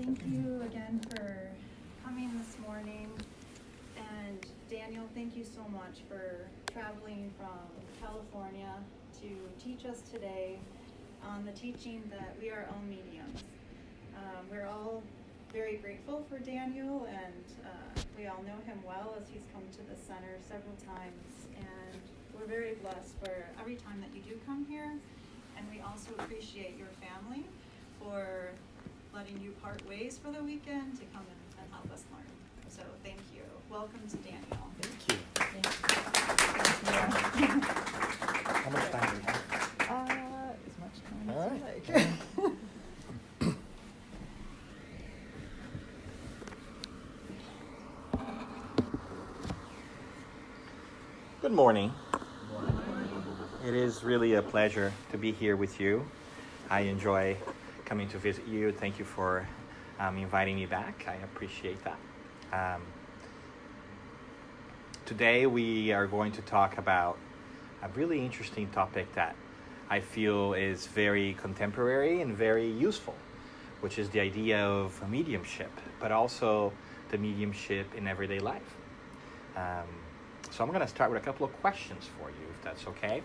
thank you again for coming this morning. And Daniel, thank you so much for traveling from California to teach us today on the teaching that we are all mediums. We're all very grateful for Daniel, and we all know him well as he's come to the center several times. And we're very blessed for every time that you do come here. And we also appreciate your family for letting you part ways for the weekend to come and help us learn. So thank you. Welcome to Daniel. Thank you. Thank you. How much time do we have? As much time All as right. you like. Good morning. It is really a pleasure to be here with you. I enjoy coming to visit you. Thank you for inviting me back. I appreciate that. Today we are going to talk about a really interesting topic that I feel is very contemporary and very useful, which is the idea of mediumship, but also the mediumship in everyday life. So I'm going to start with a couple of questions for you, if that's okay.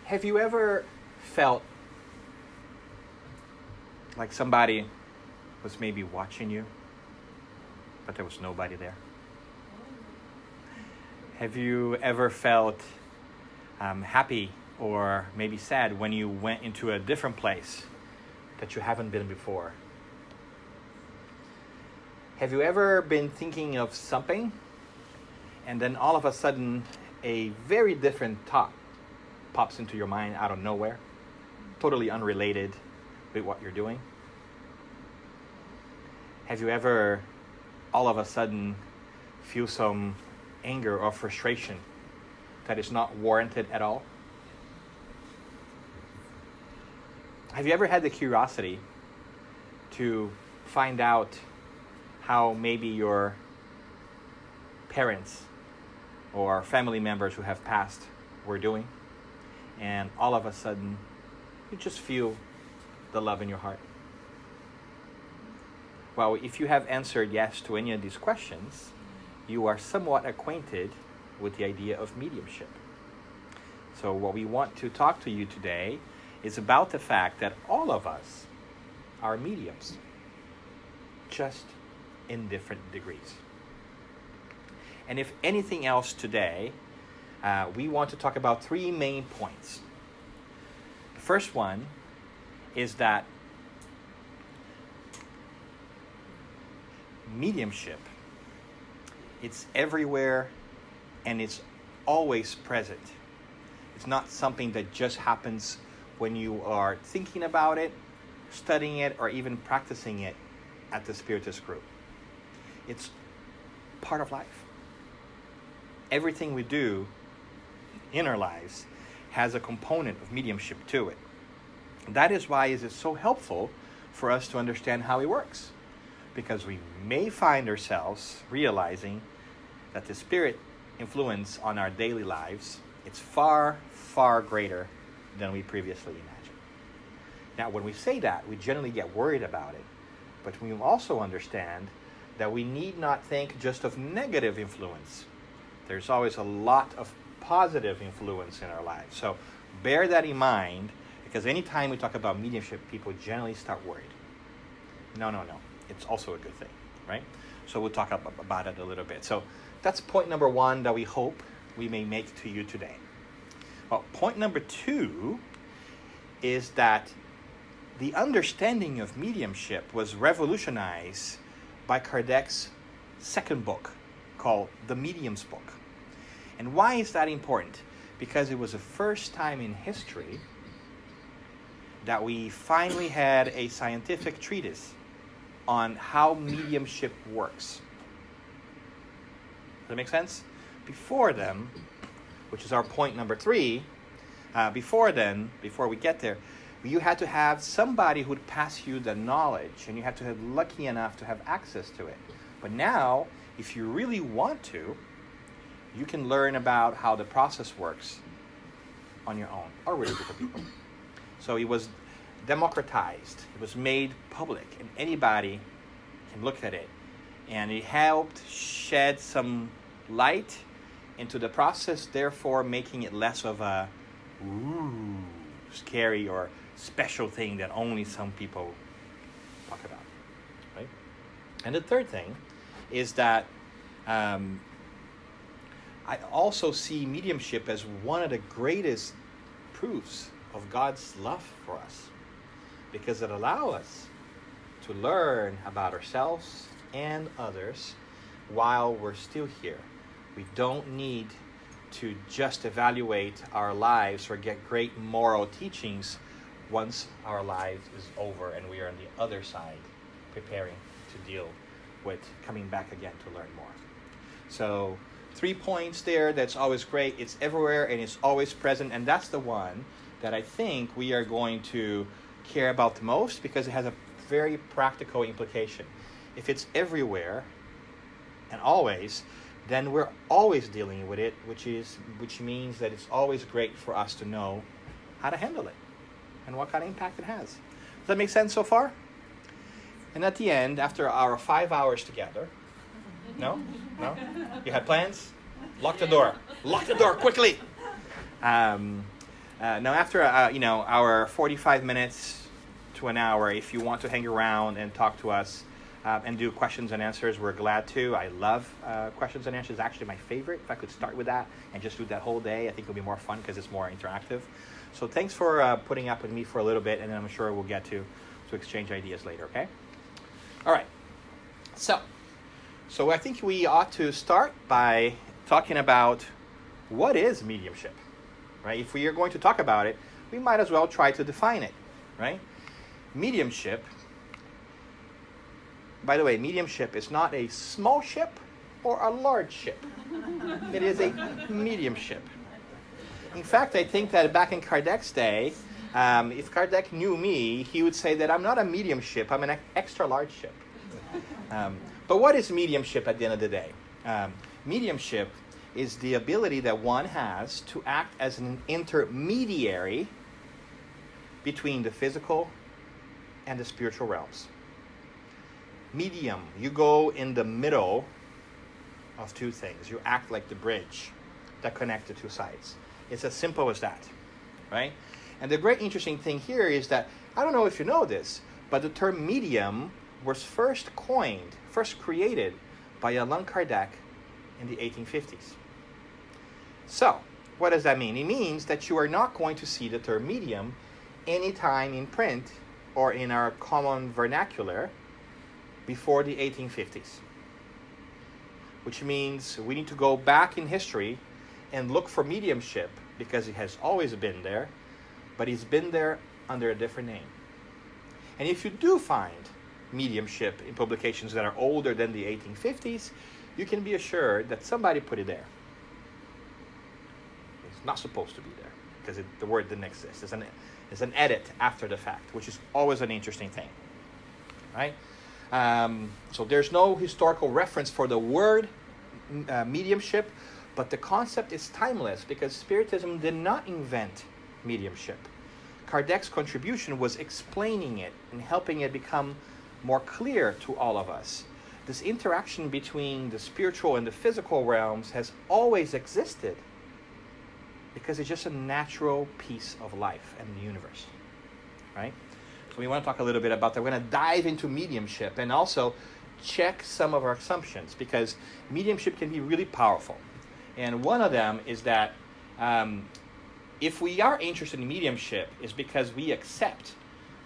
Have you ever felt like somebody was maybe watching you, but there was nobody there? Have you ever felt happy or maybe sad when you went into a different place that you haven't been before? Have you ever been thinking of something and then all of a sudden a very different thought pops into your mind out of nowhere, totally unrelated with what you're doing? Have you ever all of a sudden feel some anger or frustration that is not warranted at all? Have you ever had the curiosity to find out how maybe your parents or family members who have passed were doing, and all of a sudden you just feel the love in your heart? Well, if you have answered yes to any of these questions, you are somewhat acquainted with the idea of mediumship. So what we want to talk to you today is about the fact that all of us are mediums, just in different degrees. And if anything else today, we want to talk about three main points. The first one is that mediumship, it's everywhere and it's always present. It's not something that just happens when you are thinking about it, studying it, or even practicing it at the Spiritist group. It's part of life. Everything we do in our lives has a component of mediumship to it. That is why it is so helpful for us to understand how it works, because we may find ourselves realizing that the spirit influence on our daily lives, it's far, far greater than we previously imagined. Now, when we say that, we generally get worried about it, but we also understand that we need not think just of negative influence. There's always a lot of positive influence in our lives. So bear that in mind, because anytime we talk about mediumship, people generally start worried. No. It's also a good thing, right? So we'll talk about it a little bit. So that's point number one that we hope we may make to you today. Well, point number two is that the understanding of mediumship was revolutionized by Kardec's second book called The Medium's Book. And why is that important? Because it was the first time in history that we finally had a scientific treatise on how mediumship works. Does that make sense? Before then, which is our point number three, before we get there, you had to have somebody who would pass you the knowledge, and you had to have lucky enough to have access to it. But now, if you really want to, you can learn about how the process works on your own, or with other people. So it was democratized. It was made public, and anybody can look at it. And it helped shed some light into the process, therefore making it less of a scary or special thing that only some people talk about, right? And the third thing is that I also see mediumship as one of the greatest proofs of God's love for us, because it allows us to learn about ourselves and others while we're still here. We don't need to just evaluate our lives or get great moral teachings once our lives is over and we are on the other side preparing to deal with coming back again to learn more. So 3 points there. That's always great. It's everywhere and it's always present, and that's the one that I think we are going to care about the most, because it has a very practical implication. If it's everywhere and always, then we're always dealing with it, which means that it's always great for us to know how to handle it and what kind of impact it has. Does that make sense so far? And at the end, after our 5 hours together, no? You had plans? Lock the door. Lock the door quickly. Now, after our 45 minutes to an hour, if you want to hang around and talk to us and do questions and answers, we're glad to. I love questions and answers. Actually, my favorite. If I could start with that and just do that whole day, I think it'll be more fun because it's more interactive. So thanks for putting up with me for a little bit, and then I'm sure we'll get to exchange ideas later, okay? All right. So I think we ought to start by talking about what is mediumship, right? If we are going to talk about it, we might as well try to define it, right? Mediumship, by the way, mediumship is not a small ship or a large ship. It is a mediumship. In fact, I think that back in Kardec's day, if Kardec knew me, he would say that I'm not a medium ship, I'm an extra large ship. But what is mediumship at the end of the day? Mediumship is the ability that one has to act as an intermediary between the physical and the spiritual realms. Medium, you go in the middle of two things. You act like the bridge that connect the two sides. It's as simple as that, right? And the great interesting thing here is that, I don't know if you know this, but the term medium was first created by Allan Kardec in the 1850s. So, what does that mean? It means that you are not going to see the term medium anytime in print or in our common vernacular before the 1850s. Which means we need to go back in history and look for mediumship, because it has always been there, but it's been there under a different name. And if you do find mediumship in publications that are older than the 1850s, you can be assured that somebody put it there. It's not supposed to be there, because the word didn't exist. It's an edit after the fact, which is always an interesting thing, right? So there's no historical reference for the word mediumship, but the concept is timeless, because Spiritism did not invent mediumship. Kardec's contribution was explaining it and helping it become more clear to all of us. This interaction between the spiritual and the physical realms has always existed, because it's just a natural piece of life and the universe, right? So we want to talk a little bit about that. We're going to dive into mediumship and also check some of our assumptions, because mediumship can be really powerful. And one of them is that if we are interested in mediumship, is because we accept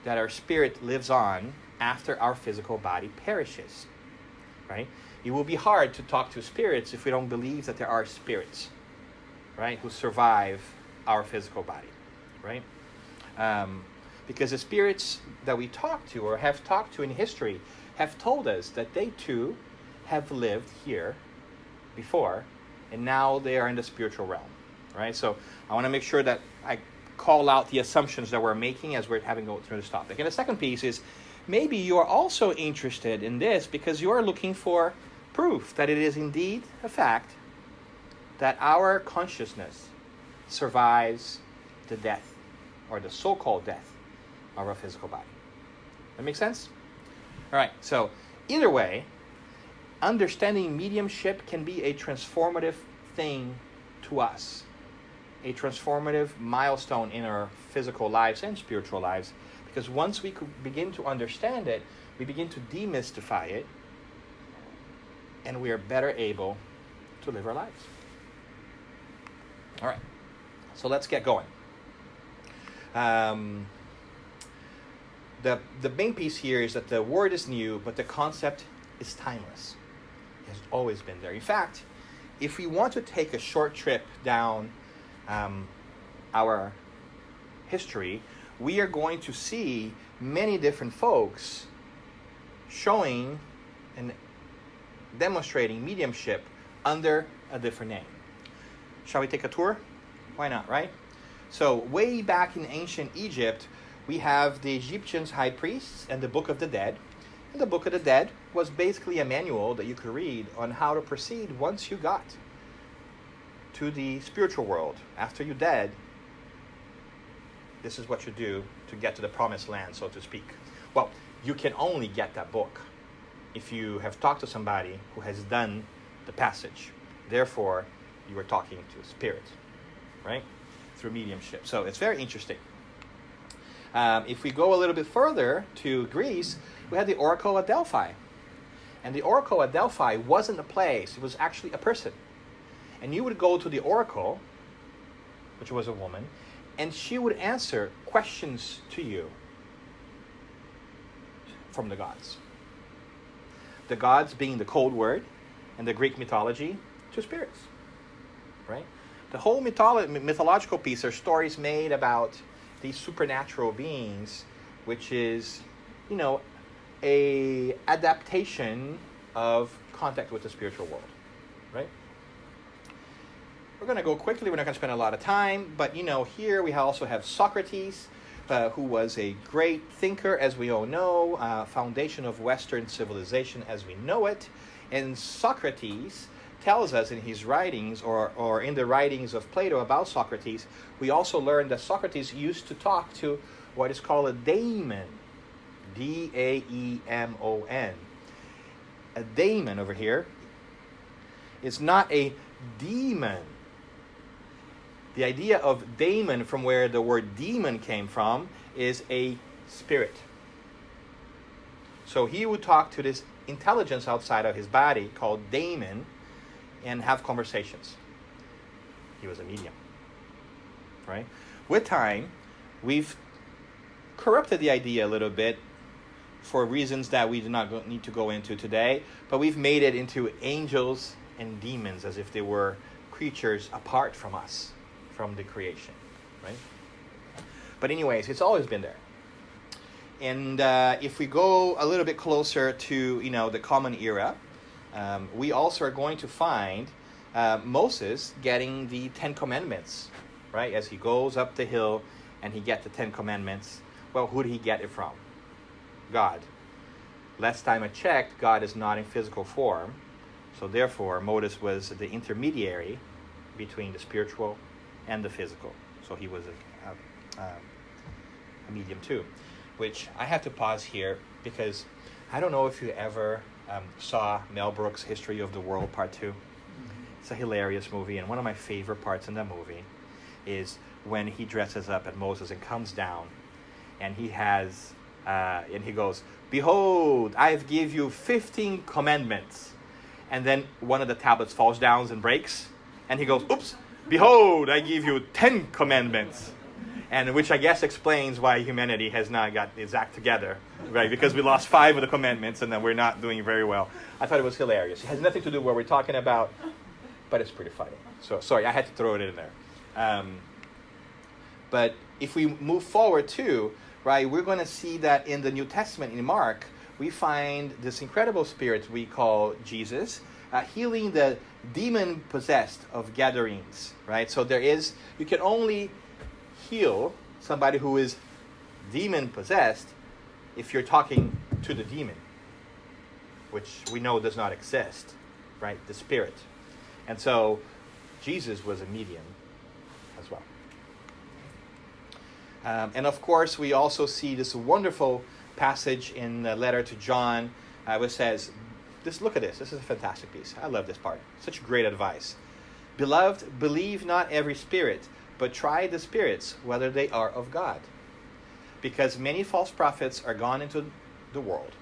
that our spirit lives on after our physical body perishes, right? It will be hard to talk to spirits if we don't believe that there are spirits, right, who survive our physical body, right? Because the spirits that we talk to or have talked to in history have told us that they too have lived here before, and now they are in the spiritual realm, right? So I want to make sure that I call out the assumptions that we're making as we're having go through this topic. And the second piece is, maybe you are also interested in this because you are looking for proof that it is indeed a fact that our consciousness survives the death, or the so-called death, of our physical body. That make sense? All right, so either way, understanding mediumship can be a transformative thing to us, a transformative milestone in our physical lives and spiritual lives, because once we could begin to understand it, we begin to demystify it, and we are better able to live our lives. All right, so let's get going. The main piece here is that the word is new, but the concept is timeless. It has always been there. In fact, if we want to take a short trip down our history, we are going to see many different folks showing and demonstrating mediumship under a different name. Shall we take a tour? Why not, right? So way back in ancient Egypt, we have the Egyptians' high priests and the Book of the Dead. And the Book of the Dead was basically a manual that you could read on how to proceed once you got to the spiritual world. After you're dead, this is what you do to get to the promised land, so to speak. Well, you can only get that book if you have talked to somebody who has done the passage. Therefore, you are talking to a spirit, right? Through mediumship. So it's very interesting. If we go a little bit further to Greece, we had the Oracle at Delphi. And the Oracle at Delphi wasn't a place, it was actually a person. And you would go to the Oracle, which was a woman, and she would answer questions to you from the gods. The gods being the code word, and the Greek mythology to spirits, right? The whole mythological piece are stories made about these supernatural beings, which is, a adaptation of contact with the spiritual world, right? We're going to go quickly. We're not going to spend a lot of time, but here we also have Socrates, who was a great thinker, as we all know, foundation of Western civilization as we know it. And Socrates tells us in his writings, or in the writings of Plato about Socrates, we also learn that Socrates used to talk to what is called a daemon, D-A-E-M-O-N. A daemon over here is not a demon. The idea of daemon, from where the word demon came from, is a spirit. So he would talk to this intelligence outside of his body called daemon and have conversations. He was a medium, right? With time, we've corrupted the idea a little bit for reasons that we do not need to go into today, but we've made it into angels and demons as if they were creatures apart from us, from the creation, right? But anyways, it's always been there. And if we go a little bit closer to, the Common Era, we also are going to find Moses getting the 10 Commandments, right? As he goes up the hill and he gets the 10 Commandments. Well, who did he get it from? God. Last time I checked, God is not in physical form. So therefore, Moses was the intermediary between the spiritual and the physical. So he was a medium too. Which I have to pause here because I don't know if you ever saw Mel Brooks' History of the World Part 2. It's a hilarious movie, and one of my favorite parts in that movie is when he dresses up at Moses and comes down, and he has, and he goes, "Behold, I give you 15 commandments." And then one of the tablets falls down and breaks, and he goes, "Oops, behold, I give you 10 commandments." And which I guess explains why humanity has not got its act together, right? Because we lost 5 of the commandments and then we're not doing very well. I thought it was hilarious. It has nothing to do with what we're talking about, but it's pretty funny. So sorry, I had to throw it in there. But if we move forward too, right, we're going to see that in the New Testament, in Mark, we find this incredible spirit we call Jesus, healing the demon-possessed of Gadarenes, right? So you can only heal somebody who is demon-possessed if you're talking to the demon, which we know does not exist, right? The spirit. And so Jesus was a medium as well. And of course, we also see this wonderful passage in the letter to John, which says, look at this. This is a fantastic piece. I love this part. Such great advice. Beloved, believe not every spirit, but try the spirits, whether they are of God. Because many false prophets are gone into the world.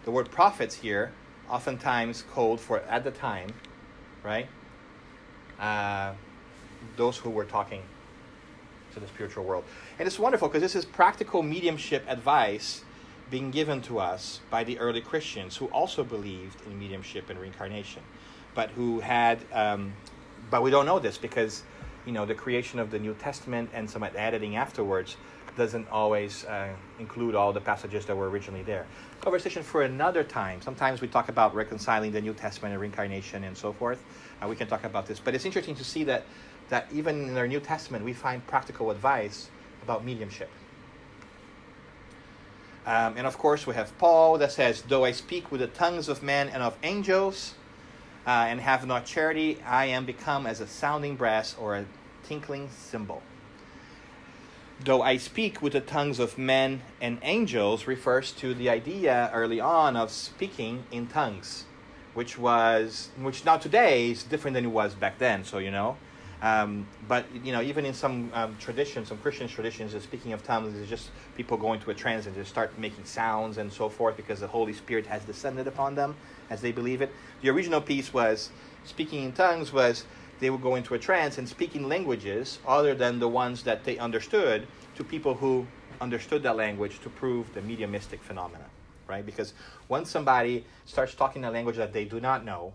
The word prophets here, oftentimes code for, at the time, right? Those who were talking to the spiritual world. And it's wonderful because this is practical mediumship advice being given to us by the early Christians who also believed in mediumship and reincarnation, but who had, but we don't know this because, the creation of the New Testament and some editing afterwards doesn't always include all the passages that were originally there. Conversation for another time. Sometimes we talk about reconciling the New Testament and reincarnation and so forth. We can talk about this, but it's interesting to see that even in our New Testament we find practical advice about mediumship. And of course we have Paul that says, though I speak with the tongues of men and of angels and have not charity, I am become as a sounding brass or a tinkling cymbal. Though I speak with the tongues of men and angels refers to the idea early on of speaking in tongues, which now today is different than it was back then, so but even in some traditions, some Christian traditions, the speaking of tongues is just people going to a trance and just start making sounds and so forth because the Holy Spirit has descended upon them as they believe it. The original piece was speaking in tongues was they would go into a trance and speaking languages other than the ones that they understood to people who understood that language to prove the mediumistic phenomena, right? Because once somebody starts talking a language that they do not know,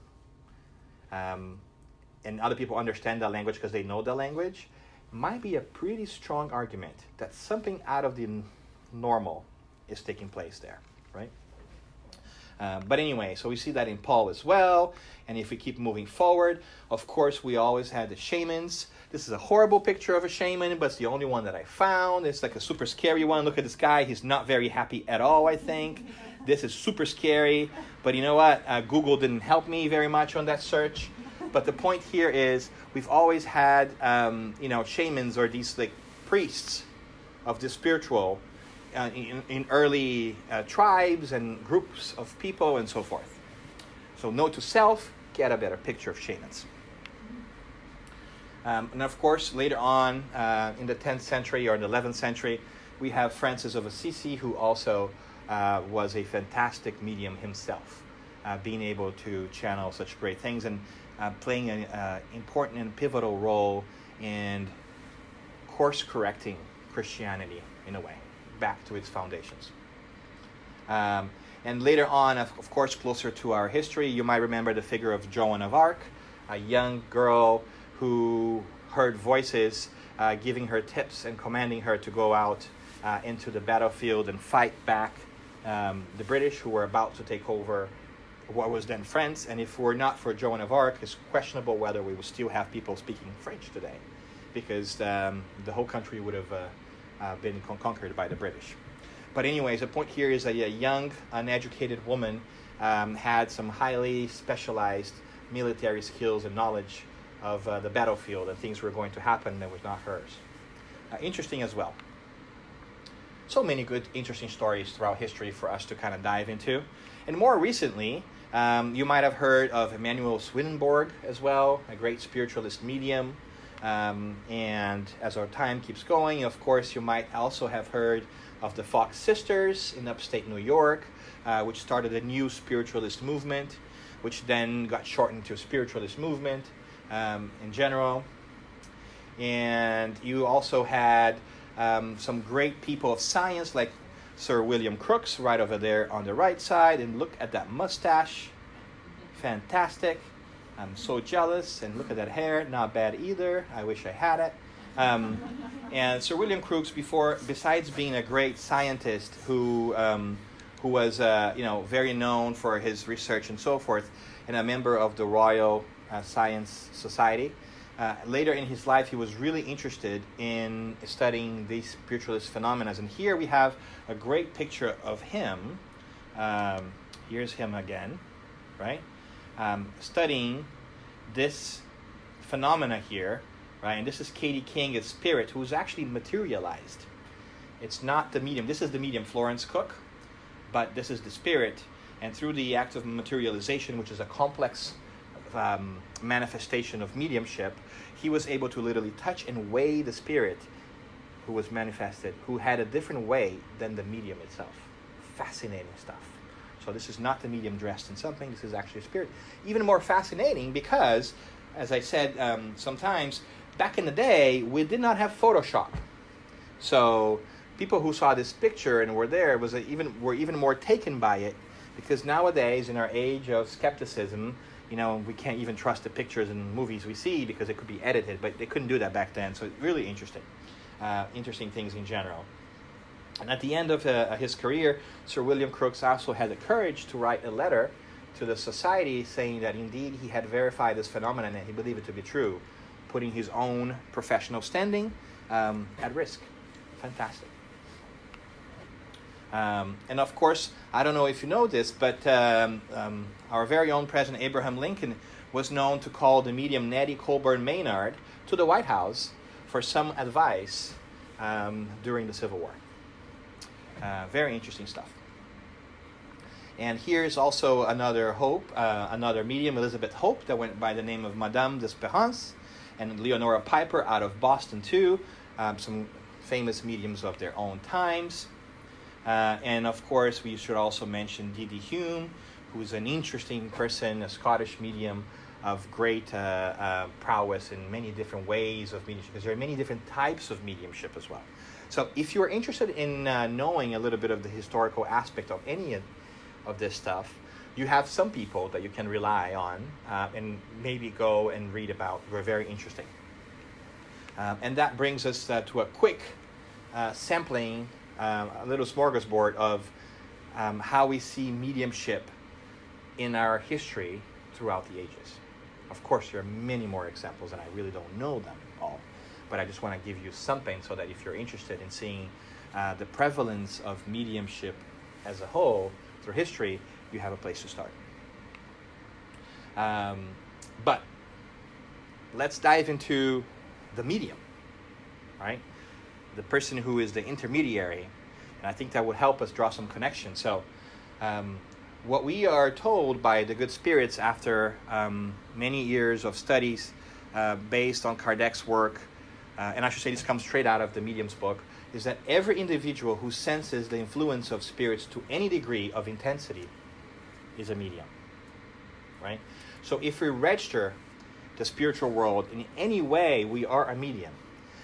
and other people understand that language because they know the language, might be a pretty strong argument that something out of the normal is taking place there, right? But anyway, so we see that in Paul as well. And if we keep moving forward, of course, we always had the shamans. This is a horrible picture of a shaman, but it's the only one that I found. It's like a super scary one. Look at this guy. He's not very happy at all, I think. This is super scary. But you know what? Google didn't help me very much on that search. But the point here is we've always had, shamans or these like priests of the spiritual in early tribes and groups of people and so forth. So note to self, get a better picture of shamans. And of course, later on in the 10th century or in the 11th century, we have Francis of Assisi, who also was a fantastic medium himself, being able to channel such great things and playing an important and pivotal role in course-correcting Christianity in a way, back to its foundations. And later on, of course, closer to our history, you might remember the figure of Joan of Arc, a young girl who heard voices giving her tips and commanding her to go out into the battlefield and fight back the British who were about to take over what was then France. And if it were not for Joan of Arc, it's questionable whether we would still have people speaking French today, because the whole country would have been conquered by the British. But anyways, the point here is that a young, uneducated woman had some highly specialized military skills and knowledge of the battlefield, and things were going to happen that was not hers. Interesting as well. So many good, interesting stories throughout history for us to kind of dive into. And more recently, you might have heard of Emanuel Swedenborg as well, a great spiritualist medium. And as our time keeps going, of course, you might also have heard of the Fox Sisters in upstate New York, which started a new spiritualist movement, which then got shortened to spiritualist movement in general. And you also had some great people of science like Sir William Crookes right over there on the right side. And look at that mustache. Fantastic. I'm so jealous. And look at that hair. Not bad either. I wish I had it. And Sir William Crookes, besides being a great scientist who was very known for his research and so forth, and a member of the Royal Science Society, later in his life he was really interested in studying these spiritualist phenomena. And here we have a great picture of him. Here's him again, right? Studying this phenomena here, right? And this is Katie King, a spirit who's actually materialized. It's not the medium. This is the medium, Florence Cook, but this is the spirit. And through the act of materialization, which is a complex manifestation of mediumship, he was able to literally touch and weigh the spirit who was manifested, who had a different way than the medium itself. Fascinating stuff. So this is not the medium dressed in something. This is actually a spirit. Even more fascinating because, as I said, sometimes back in the day, we did not have Photoshop. So people who saw this picture and were there were even more taken by it, because nowadays, in our age of skepticism, we can't even trust the pictures and movies we see because it could be edited, but they couldn't do that back then. So it's really interesting. Interesting things in general. And at the end of his career, Sir William Crookes also had the courage to write a letter to the society saying that indeed he had verified this phenomenon and he believed it to be true, putting his own professional standing at risk. Fantastic. And of course, I don't know if you know this, but our very own President Abraham Lincoln was known to call the medium Nettie Colburn Maynard to the White House for some advice during the Civil War. Very interesting stuff. And here's also another medium, Elizabeth Hope, that went by the name of Madame d'Espérance, and Leonora Piper out of Boston too, some famous mediums of their own times. And of course, we should also mention D.D. Hume, who's an interesting person, a Scottish medium of great prowess in many different ways of mediumship, because there are many different types of mediumship as well. So if you're interested in knowing a little bit of the historical aspect of any of this stuff, you have some people that you can rely on and maybe go and read about. They're very interesting. And that brings us to a quick sampling, a little smorgasbord of how we see mediumship in our history throughout the ages. Of course, there are many more examples, and I really don't know them all. But I just want to give you something so that if you're interested in seeing the prevalence of mediumship as a whole through history, you have a place to start. But let's dive into the medium, right? The person who is the intermediary. And I think that would help us draw some connection. So what we are told by the good spirits after many years of studies based on Kardec's work, and I should say this comes straight out of the Medium's book, is that every individual who senses the influence of spirits to any degree of intensity is a medium, right? So if we register the spiritual world in any way, we are a medium.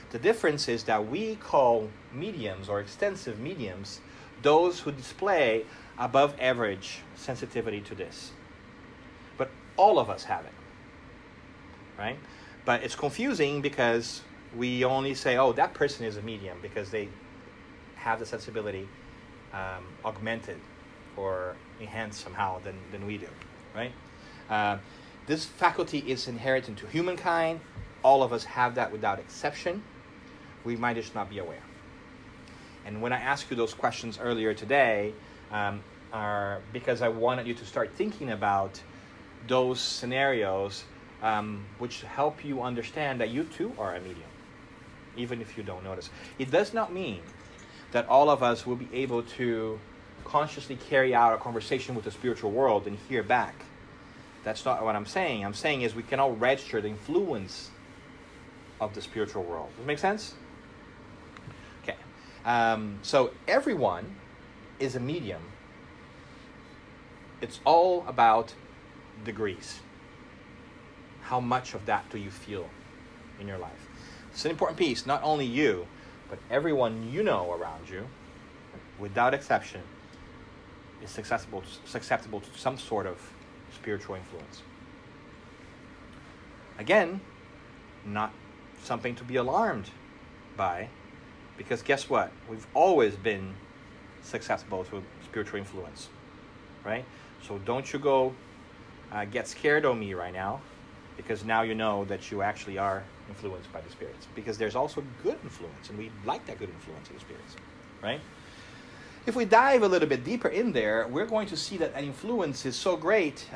The difference is that we call mediums or extensive mediums those who display above average sensitivity to this. But all of us have it, right? But it's confusing because we only say, oh, that person is a medium because they have the sensibility augmented or enhanced somehow than we do, right? This faculty is inherent into humankind. All of us have that without exception. We might just not be aware. And when I asked you those questions earlier today, are because I wanted you to start thinking about those scenarios which help you understand that you too are a medium, even if you don't notice. It does not mean that all of us will be able to consciously carry out a conversation with the spiritual world and hear back. That's not what I'm saying. I'm saying is we can all register the influence of the spiritual world. Does that make sense? Okay. So everyone is a medium. It's all about degrees. How much of that do you feel in your life? It's an important piece. Not only you, but everyone you know around you, without exception, is susceptible to some sort of spiritual influence. Again, not something to be alarmed by, because guess what? We've always been susceptible to spiritual influence, right? So don't you go get scared of me right now, because now you know that you actually are influenced by the spirits. Because there's also good influence, and we like that good influence of the spirits, right? If we dive a little bit deeper in there, we're going to see that an influence is so great,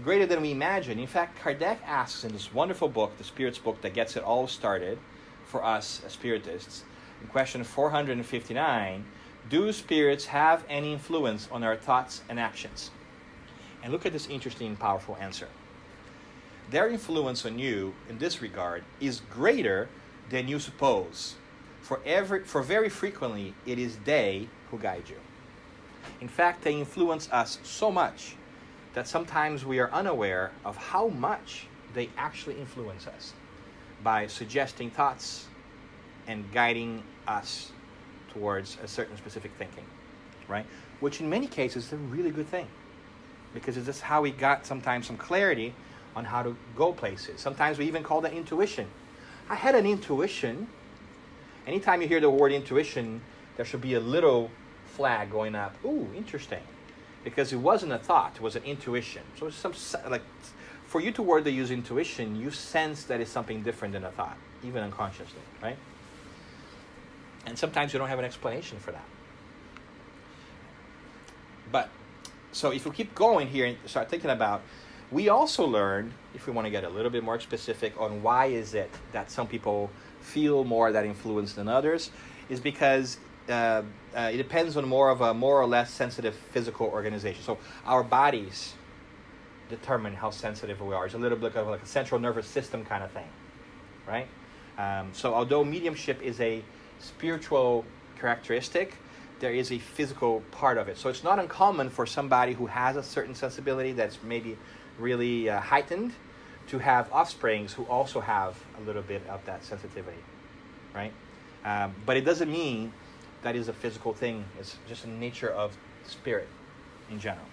greater than we imagine. In fact, Kardec asks in this wonderful book, the Spirit's book that gets it all started for us as Spiritists, In question 459, do spirits have any influence on our thoughts and actions? And look at this interesting, powerful answer. Their influence on you in this regard is greater than you suppose. For very frequently, it is they who guide you. In fact, they influence us so much that sometimes we are unaware of how much they actually influence us by suggesting thoughts and guiding us towards a certain specific thinking, right? Which in many cases is a really good thing, because it's just how we got sometimes some clarity on how to go places. Sometimes we even call that intuition. I had an intuition. Anytime you hear the word intuition, there should be a little flag going up. Ooh, interesting. Because it wasn't a thought, it was an intuition. So it's for you to word the use intuition, you sense that it's something different than a thought, even unconsciously, right? And sometimes you don't have an explanation for that. But, so if you keep going here and start thinking about, we also learned, if we want to get a little bit more specific on why is it that some people feel more that influence than others, is because it depends on more of a more or less sensitive physical organization. So our bodies determine how sensitive we are. It's a little bit of like a central nervous system kind of thing, right? So although mediumship is a spiritual characteristic, there is a physical part of it. So it's not uncommon for somebody who has a certain sensibility that's maybe really heightened to have offsprings who also have a little bit of that sensitivity, right? But it doesn't mean that is a physical thing. It's just the nature of spirit in general.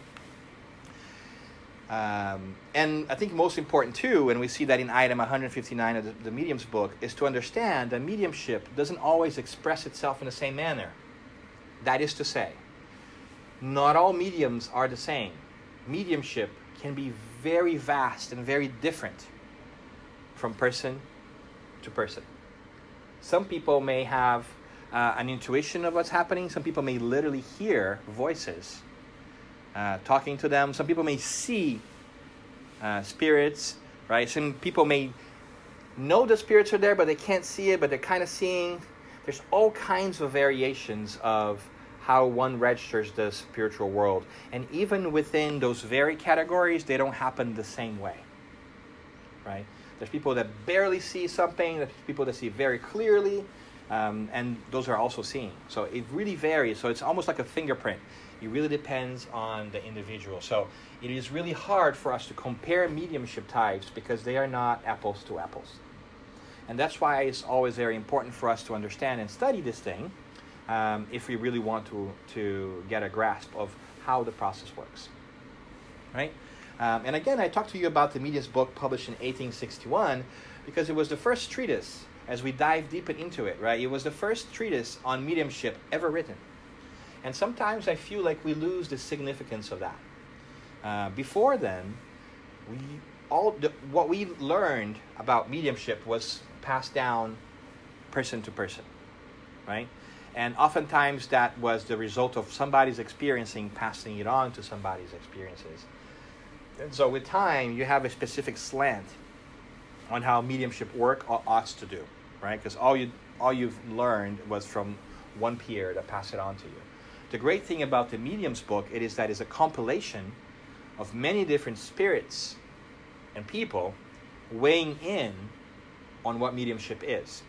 And I think most important too, and we see that in item 159 of the medium's book, is to understand that mediumship doesn't always express itself in the same manner. That is to say, not all mediums are the same. Mediumship can be very vast and very different from person to person. Some people may have an intuition of what's happening. Some people may literally hear voices talking to them. Some people may see spirits, right? Some people may know the spirits are there, but they can't see it, but they're kind of seeing. There's all kinds of variations of how one registers the spiritual world. And even within those very categories, they don't happen the same way, right? There's people that barely see something. There's people that see very clearly. And those are also seeing. So it really varies. So it's almost like a fingerprint. It really depends on the individual. So it is really hard for us to compare mediumship types because they are not apples to apples. And that's why it's always very important for us to understand and study this thing if we really want to get a grasp of how the process works, right? And again, I talked to you about the medium's book published in 1861 because it was the first treatise, as we dive deeper into it, right? It was the first treatise on mediumship ever written. And sometimes I feel like we lose the significance of that. Before then, what we learned about mediumship was passed down person to person, right? And oftentimes that was the result of somebody's experiencing, passing it on to somebody's experiences. And so with time, you have a specific slant on how mediumship work or ought to do, right? Because all you've learned was from one peer that passed it on to you. The great thing about the medium's book, it is that it's a compilation of many different spirits and people weighing in on what mediumship is.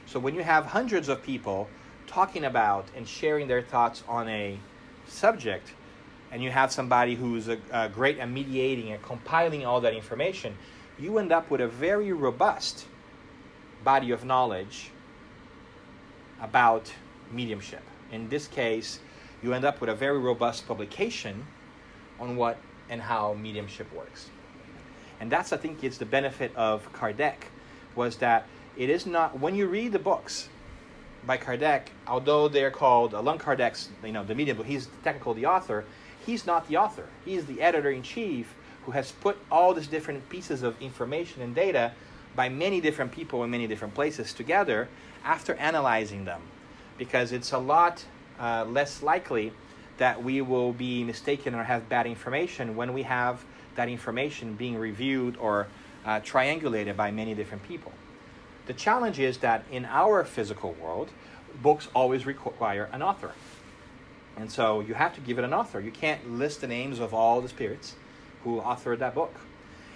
So when you have hundreds of people talking about and sharing their thoughts on a subject, and you have somebody who's great at mediating and compiling all that information, you end up with a very robust body of knowledge about mediumship. In this case, you end up with a very robust publication on what and how mediumship works. And that's, I think, it's the benefit of Kardec, was that it is not, when you read the books by Kardec, although they're called Allan Kardec's, the medium, but he's technically the author, he's not the author. He's the editor-in-chief who has put all these different pieces of information and data by many different people in many different places together after analyzing them. Because it's a lot less likely that we will be mistaken or have bad information when we have that information being reviewed or triangulated by many different people. The challenge is that in our physical world, books always require an author. And so you have to give it an author. You can't list the names of all the spirits who authored that book.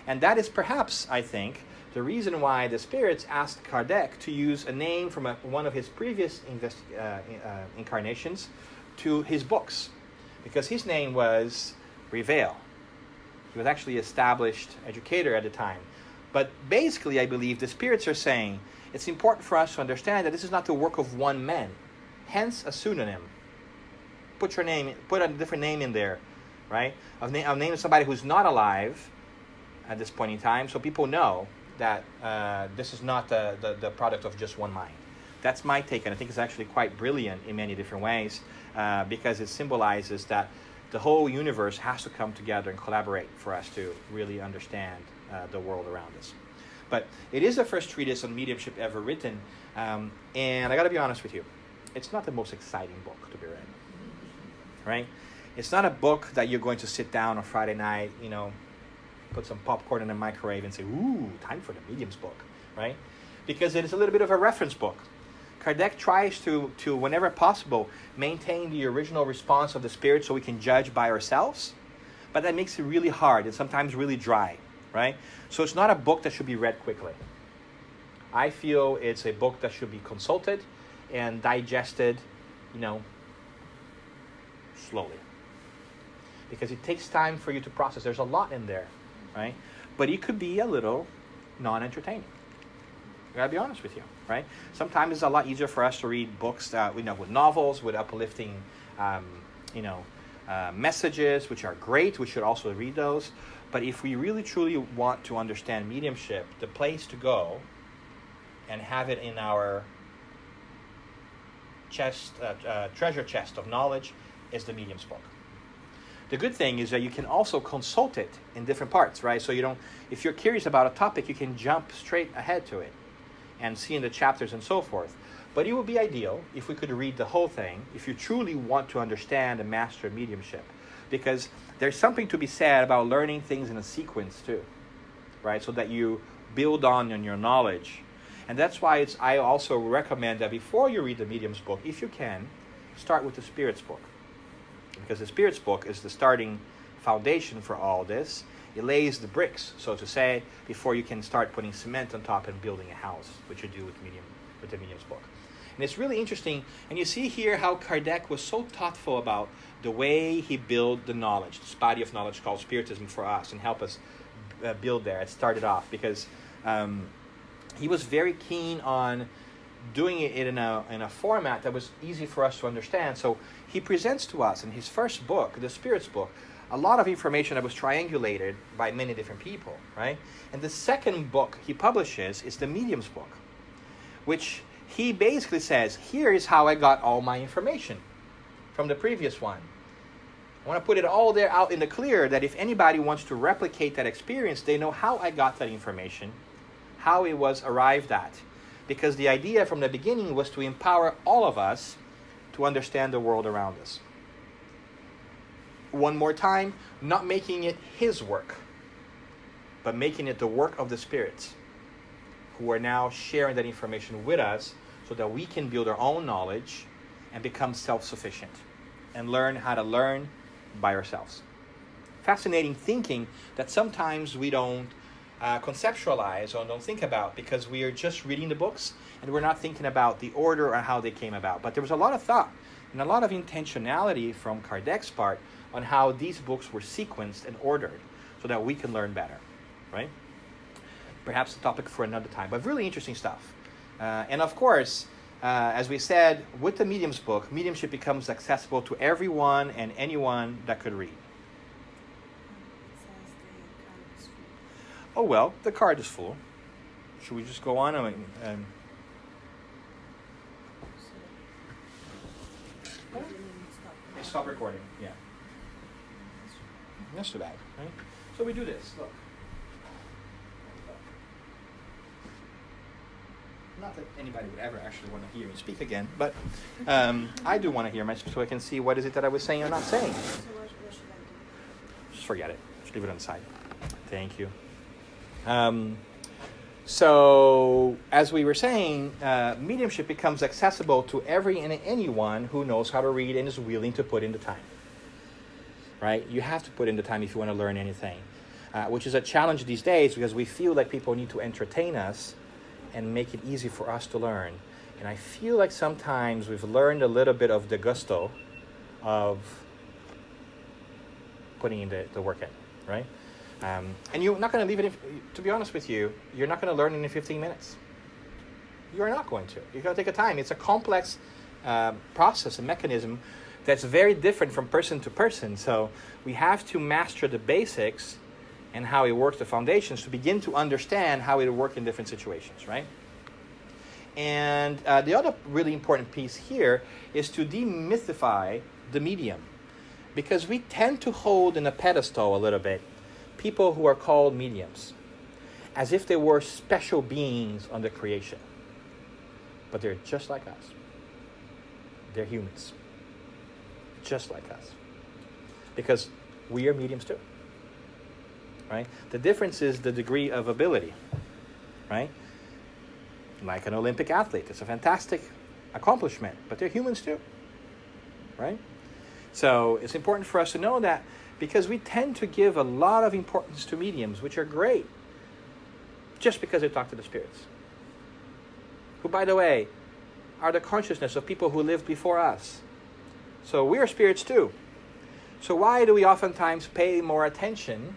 And that is perhaps, I think, the reason why the spirits asked Kardec to use a name from one of his previous incarnations to his books. Because his name was Reveil. He was actually an established educator at the time. But basically, I believe the spirits are saying it's important for us to understand that this is not the work of one man. Hence, a pseudonym. Put a different name in there, right? I'll name somebody who's not alive at this point in time, so people know that this is not the product of just one mind. That's my take, and I think it's actually quite brilliant in many different ways, because it symbolizes that the whole universe has to come together and collaborate for us to really understand the world around us. But it is the first treatise on mediumship ever written, and I got to be honest with you, it's not the most exciting book to be read. Right? It's not a book that you're going to sit down on Friday night, put some popcorn in the microwave and say, ooh, time for the medium's book, right? Because it is a little bit of a reference book. Kardec tries to whenever possible, maintain the original response of the spirit so we can judge by ourselves, but that makes it really hard and sometimes really dry, right? So it's not a book that should be read quickly. I feel it's a book that should be consulted and digested, slowly, because it takes time for you to process. There's a lot in there, right? But it could be a little non-entertaining. I gotta be honest with you, right? Sometimes it's a lot easier for us to read books that with novels with uplifting, messages, which are great. We should also read those. But if we really truly want to understand mediumship, the place to go and have it in our treasure chest of knowledge is the medium's book. The good thing is that you can also consult it in different parts, right? So if you're curious about a topic, you can jump straight ahead to it and see in the chapters and so forth. But it would be ideal if we could read the whole thing, if you truly want to understand and master mediumship, because there's something to be said about learning things in a sequence too, right? So that you build on your knowledge. And that's why I also recommend that before you read the medium's book, if you can, start with the spirit's book. Because the spirit's book is the starting foundation for all this. It lays the bricks, so to say, before you can start putting cement on top and building a house, which you do with the medium's book. And it's really interesting, and you see here how Kardec was so thoughtful about the way he built the knowledge, this body of knowledge called Spiritism for us, and help us build there. It started off because he was very keen on doing it in a format that was easy for us to understand. So he presents to us in his first book, the Spirit's book, a lot of information that was triangulated by many different people, right? And the second book he publishes is the medium's book, which he basically says, here is how I got all my information from the previous one. I want to put it all there out in the clear that if anybody wants to replicate that experience, they know how I got that information, how it was arrived at. Because the idea from the beginning was to empower all of us to understand the world around us. One more time, not making it his work, but making it the work of the spirits, who are now sharing that information with us so that we can build our own knowledge and become self-sufficient and learn how to learn by ourselves. Fascinating thinking that sometimes we don't conceptualize or don't think about because we are just reading the books and we're not thinking about the order or how they came about. But there was a lot of thought and a lot of intentionality from Kardec's part on how these books were sequenced and ordered so that we can learn better, right? Perhaps a topic for another time, but really interesting stuff. And of course, as we said, with the medium's book, mediumship becomes accessible to everyone and anyone that could read. Oh, well, the card is full. Should we just go on? Stop recording, yeah. That's too bad, right? So we do this, look. Not that anybody would ever actually want to hear me speak again, but I do want to hear myself so I can see what is it that I was saying or not saying. So what should I do? Just forget it. Just leave it on the side. Thank you. So, as we were saying, mediumship becomes accessible to every and anyone who knows how to read and is willing to put in the time. Right? You have to put in the time if you want to learn anything, which is a challenge these days because we feel like people need to entertain us and make it easy for us to learn. And I feel like sometimes we've learned a little bit of the gusto of putting in the work in, right? And you're not going to leave it, to be honest with you, you're not going to learn in 15 minutes. You are not going to. You're going to take a time. It's a complex process, a mechanism that's very different from person to person. So we have to master the basics and how it works, the foundations, to begin to understand how it will work in different situations, right? And the other really important piece here is to demystify the medium. Because we tend to hold in a pedestal a little bit people who are called mediums, as if they were special beings under creation. But they're just like us. They're humans. Just like us. Because we are mediums too. Right? The difference is the degree of ability. Right? Like an Olympic athlete. It's a fantastic accomplishment. But they're humans too. Right? So it's important for us to know that, because we tend to give a lot of importance to mediums, which are great, just because they talk to the spirits. Who, by the way, are the consciousness of people who lived before us. So we are spirits too. So why do we oftentimes pay more attention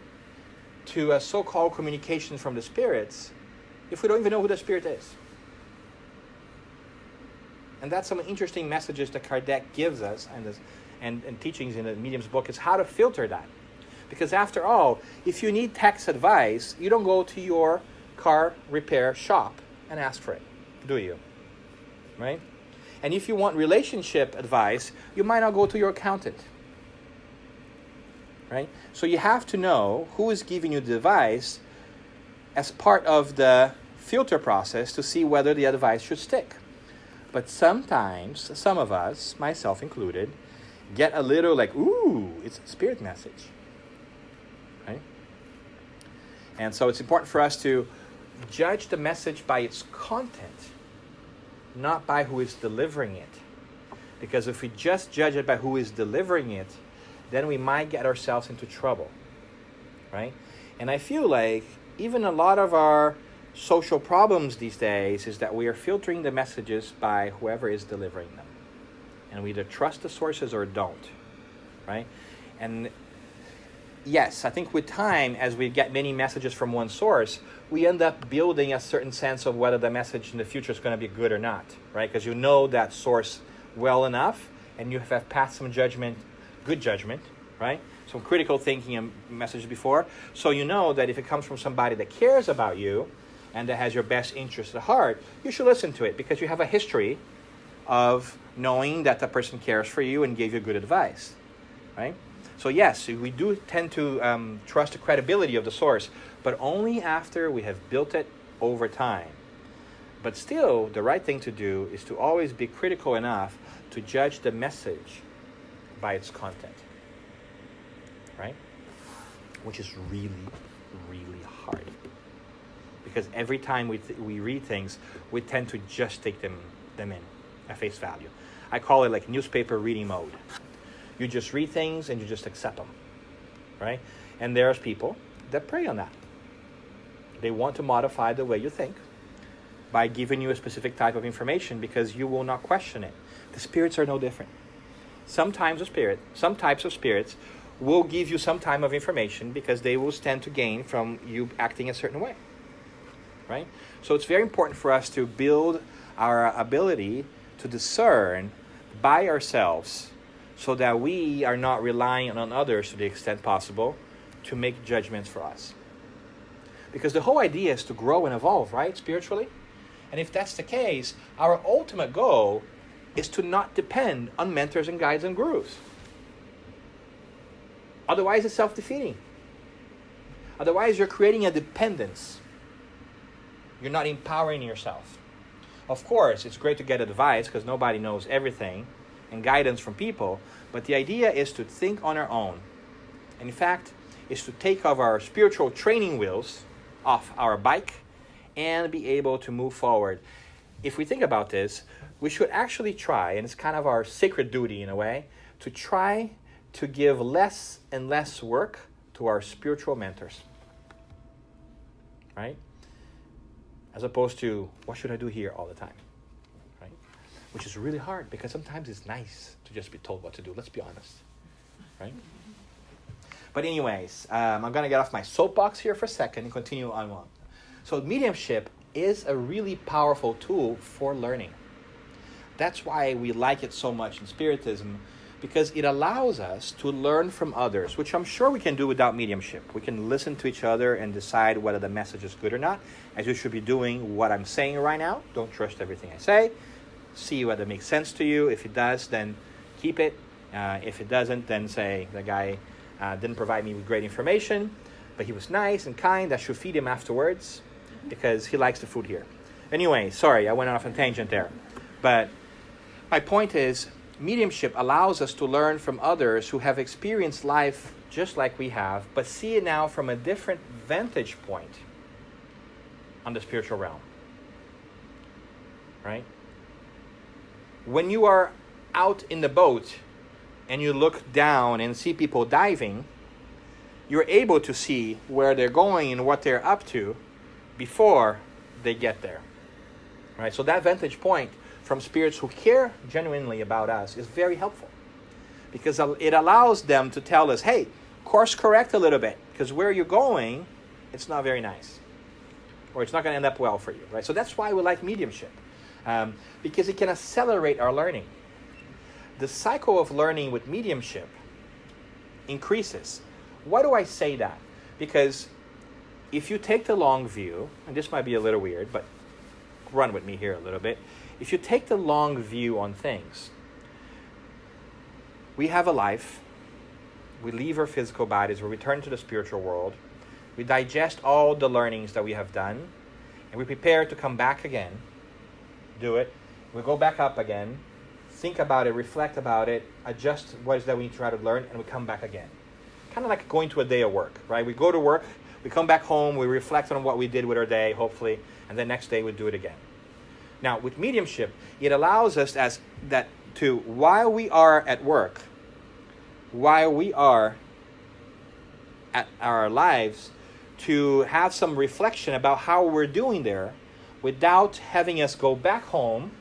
to a so-called communication from the spirits if we don't even know who the spirit is? And that's some interesting messages that Kardec gives us, and teachings in the medium's book, is how to filter that. Because after all, if you need tax advice, you don't go to your car repair shop and ask for it, do you? Right? And if you want relationship advice, you might not go to your accountant. Right? So you have to know who is giving you the advice as part of the filter process to see whether the advice should stick. But sometimes, some of us, myself included, get a little like, ooh, it's a spirit message. Right? And so it's important for us to judge the message by its content, not by who is delivering it. Because if we just judge it by who is delivering it, then we might get ourselves into trouble. Right? And I feel like even a lot of our social problems these days is that we are filtering the messages by whoever is delivering them. And we either trust the sources or don't, right? And yes, I think with time, as we get many messages from one source, we end up building a certain sense of whether the message in the future is going to be good or not, right? Because you know that source well enough, and you have passed some judgment, good judgment, right? Some critical thinking and messages before. So you know that if it comes from somebody that cares about you and that has your best interest at heart, you should listen to it because you have a history of knowing that the person cares for you and gave you good advice, right? So yes, we do tend to trust the credibility of the source, but only after we have built it over time. But still, the right thing to do is to always be critical enough to judge the message by its content, right? Which is really, really hard. Because every time we read things, we tend to just take them in at face value. I call it like newspaper reading mode. You just read things and you just accept them, right? And there's people that prey on that. They want to modify the way you think by giving you a specific type of information because you will not question it. The spirits are no different. Some types of spirits will give you some type of information because they will stand to gain from you acting a certain way, right? So it's very important for us to build our ability to discern by ourselves so that we are not relying on others to the extent possible to make judgments for us. Because the whole idea is to grow and evolve, right, spiritually? And if that's the case, our ultimate goal is to not depend on mentors and guides and gurus. Otherwise, it's self-defeating. Otherwise, you're creating a dependence. You're not empowering yourself. Of course, it's great to get advice because nobody knows everything and guidance from people, but the idea is to think on our own. And in fact, is to take off our spiritual training wheels off our bike and be able to move forward. If we think about this, we should actually try, and it's kind of our sacred duty in a way, to try to give less and less work to our spiritual mentors. Right? As opposed to, what should I do here all the time? Right? Which is really hard, because sometimes it's nice to just be told what to do. Let's be honest. Right? But anyways, I'm going to get off my soapbox here for a second and continue on. So mediumship is a really powerful tool for learning. That's why we like it so much in Spiritism, because it allows us to learn from others, which I'm sure we can do without mediumship. We can listen to each other and decide whether the message is good or not, as you should be doing what I'm saying right now. Don't trust everything I say. See whether it makes sense to you. If it does, then keep it. If it doesn't, then say, the guy didn't provide me with great information, but he was nice and kind. I should feed him afterwards, because he likes the food here. Anyway, sorry, I went off on a tangent there. But my point is, mediumship allows us to learn from others who have experienced life just like we have, but see it now from a different vantage point on the spiritual realm. Right? When you are out in the boat and you look down and see people diving, you're able to see where they're going and what they're up to before they get there. Right? So that vantage point from spirits who care genuinely about us is very helpful, because it allows them to tell us, hey, course correct a little bit, because where you're going, it's not very nice, or it's not going to end up well for you. Right? So that's why we like mediumship, because it can accelerate our learning. The cycle of learning with mediumship increases. Why do I say that? Because if you take the long view, and this might be a little weird, but run with me here a little bit. If you take the long view on things, we have a life, we leave our physical bodies, we return to the spiritual world, we digest all the learnings that we have done, and we prepare to come back again, do it, we go back up again, think about it, reflect about it, adjust what is that we need to try to learn, and we come back again. Kind of like going to a day of work, right? We go to work, we come back home, we reflect on what we did with our day, hopefully, and the next day we do it again. Now, with mediumship, it allows us while we are at work, while we are at our lives, to have some reflection about how we're doing there, without having us go back home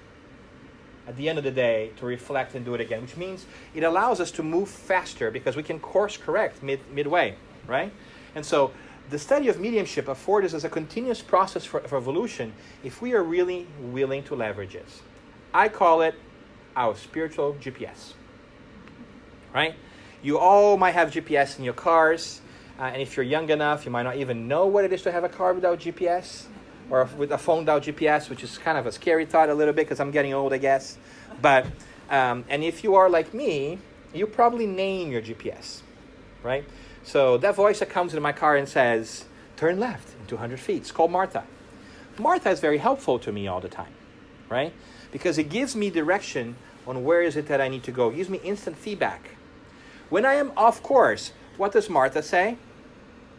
at the end of the day to reflect and do it again, which means it allows us to move faster, because we can course correct midway, right? And so the study of mediumship affords us a continuous process for evolution if we are really willing to leverage it. I call it our spiritual GPS. Right? You all might have GPS in your cars, and if you're young enough, you might not even know what it is to have a car without GPS, or with a phone without GPS, which is kind of a scary thought a little bit, because I'm getting old, I guess. But and if you are like me, you probably name your GPS, right? So that voice that comes into my car and says, turn left in 200 feet. It's called Martha. Martha is very helpful to me all the time, right? Because it gives me direction on where is it that I need to go. It gives me instant feedback. When I am off course, what does Martha say?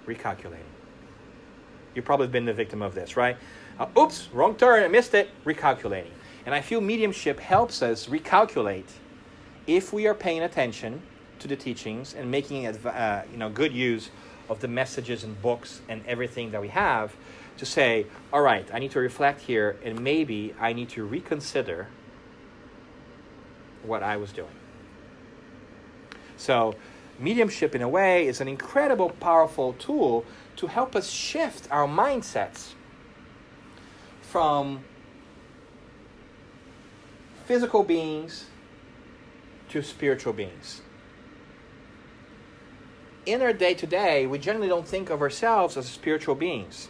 Recalculating. You've probably been the victim of this, right? Oops, wrong turn, I missed it. Recalculating. And I feel mediumship helps us recalculate if we are paying attention to the teachings and making good use of the messages and books and everything that we have, to say, all right, I need to reflect here, and maybe I need to reconsider what I was doing. So mediumship, in a way, is an incredible, powerful tool to help us shift our mindsets from physical beings to spiritual beings. In our day-to-day, we generally don't think of ourselves as spiritual beings.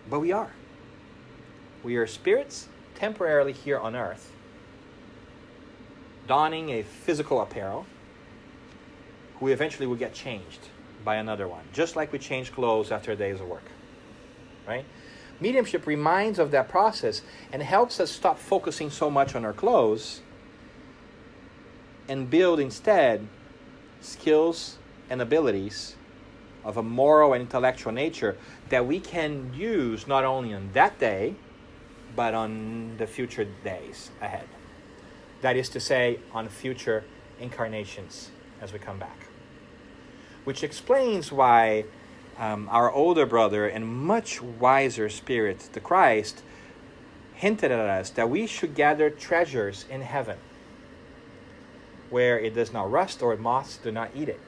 But we are. We are spirits temporarily here on earth, donning a physical apparel, who eventually will get changed by another one, just like we change clothes after a day's of work. Right? Mediumship reminds of that process and helps us stop focusing so much on our clothes and build instead skills and abilities of a moral and intellectual nature that we can use not only on that day, but on the future days ahead. That is to say, on future incarnations as we come back. Which explains why our older brother and much wiser spirit, the Christ, hinted at us that we should gather treasures in heaven, where it does not rust or moths do not eat it,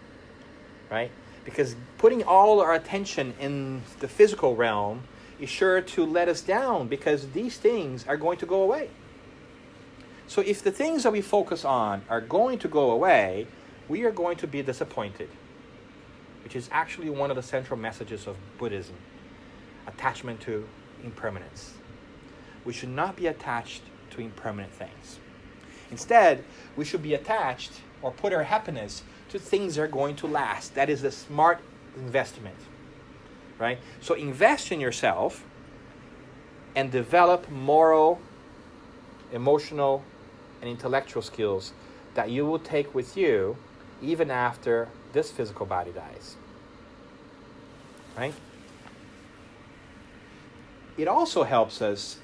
right? Because putting all our attention in the physical realm is sure to let us down, because these things are going to go away. So if the things that we focus on are going to go away, we are going to be disappointed, which is actually one of the central messages of Buddhism, attachment to impermanence. We should not be attached to impermanent things. Instead, we should be attached or put our happiness to things that are going to last. That is the smart investment, right? So invest in yourself and develop moral, emotional, and intellectual skills that you will take with you even after this physical body dies, right? It also helps us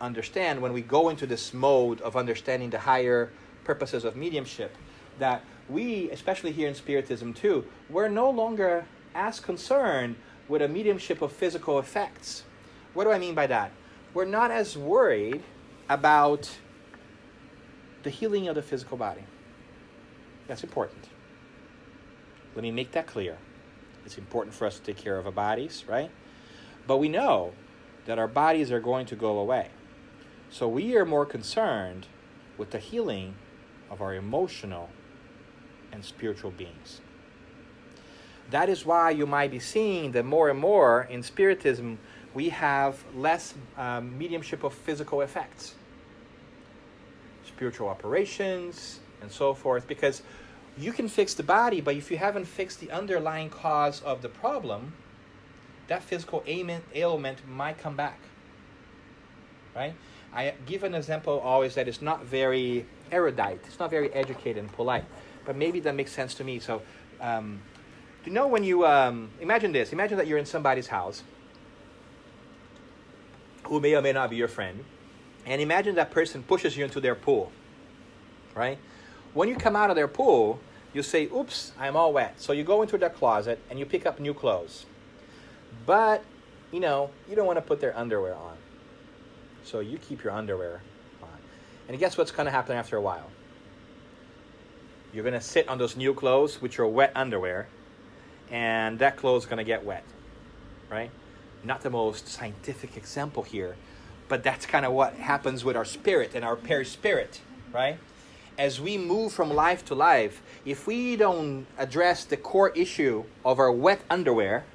understand, when we go into this mode of understanding the higher purposes of mediumship, that we, especially here in Spiritism too, we're no longer as concerned with a mediumship of physical effects. What do I mean by that? We're not as worried about the healing of the physical body. That's important. Let me make that clear. It's important for us to take care of our bodies, right? But we know that our bodies are going to go away. So we are more concerned with the healing of our emotional and spiritual beings. That is why you might be seeing that more and more in Spiritism we have less mediumship of physical effects, spiritual operations, and so forth, because you can fix the body, but if you haven't fixed the underlying cause of the problem, that physical ailment might come back, right? I give an example always that is not very erudite, it's not very educated and polite, but maybe that makes sense to me. So, you know, when you, imagine this, imagine that you're in somebody's house who may or may not be your friend, and imagine that person pushes you into their pool, right? When you come out of their pool, you say, oops, I'm all wet. So you go into their closet and you pick up new clothes. But, you know, you don't want to put their underwear on. So you keep your underwear on. And guess what's going to happen after a while? You're going to sit on those new clothes with your wet underwear, and that clothes is going to get wet, right? Not the most scientific example here, but that's kind of what happens with our spirit and our perispirit, right? As we move from life to life, if we don't address the core issue of our wet underwear,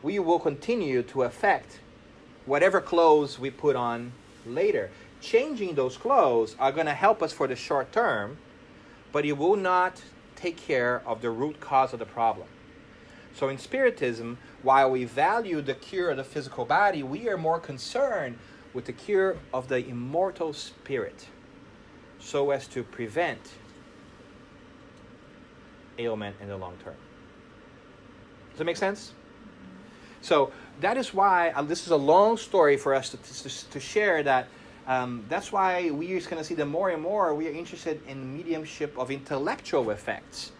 we will continue to affect whatever clothes we put on later. Changing those clothes are going to help us for the short term, but it will not take care of the root cause of the problem. So in Spiritism, while we value the cure of the physical body, we are more concerned with the cure of the immortal spirit, so as to prevent ailment in the long term. Does that make sense? So that is why, this is a long story for us to share that that's why we are going to see that more and more we are interested in mediumship of intellectual effects.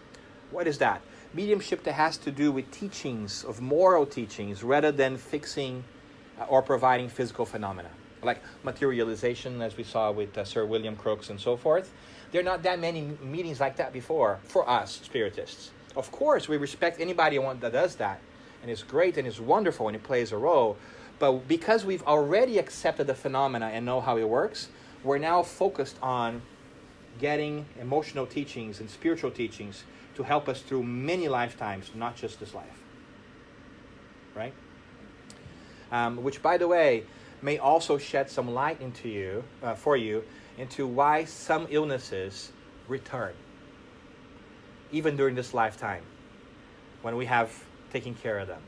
What is that? Mediumship that has to do with teachings, of moral teachings, rather than fixing or providing physical phenomena. Like materialization, as we saw with Sir William Crookes and so forth. There are not that many meetings like that before for us Spiritists. Of course, we respect anybody that does that, and it's great and it's wonderful and it plays a role. But because we've already accepted the phenomena and know how it works, we're now focused on getting emotional teachings and spiritual teachings to help us through many lifetimes, not just this life. Right? Which, by the way, may also shed some light for you into why some illnesses return, even during this lifetime, when we have taken care of them.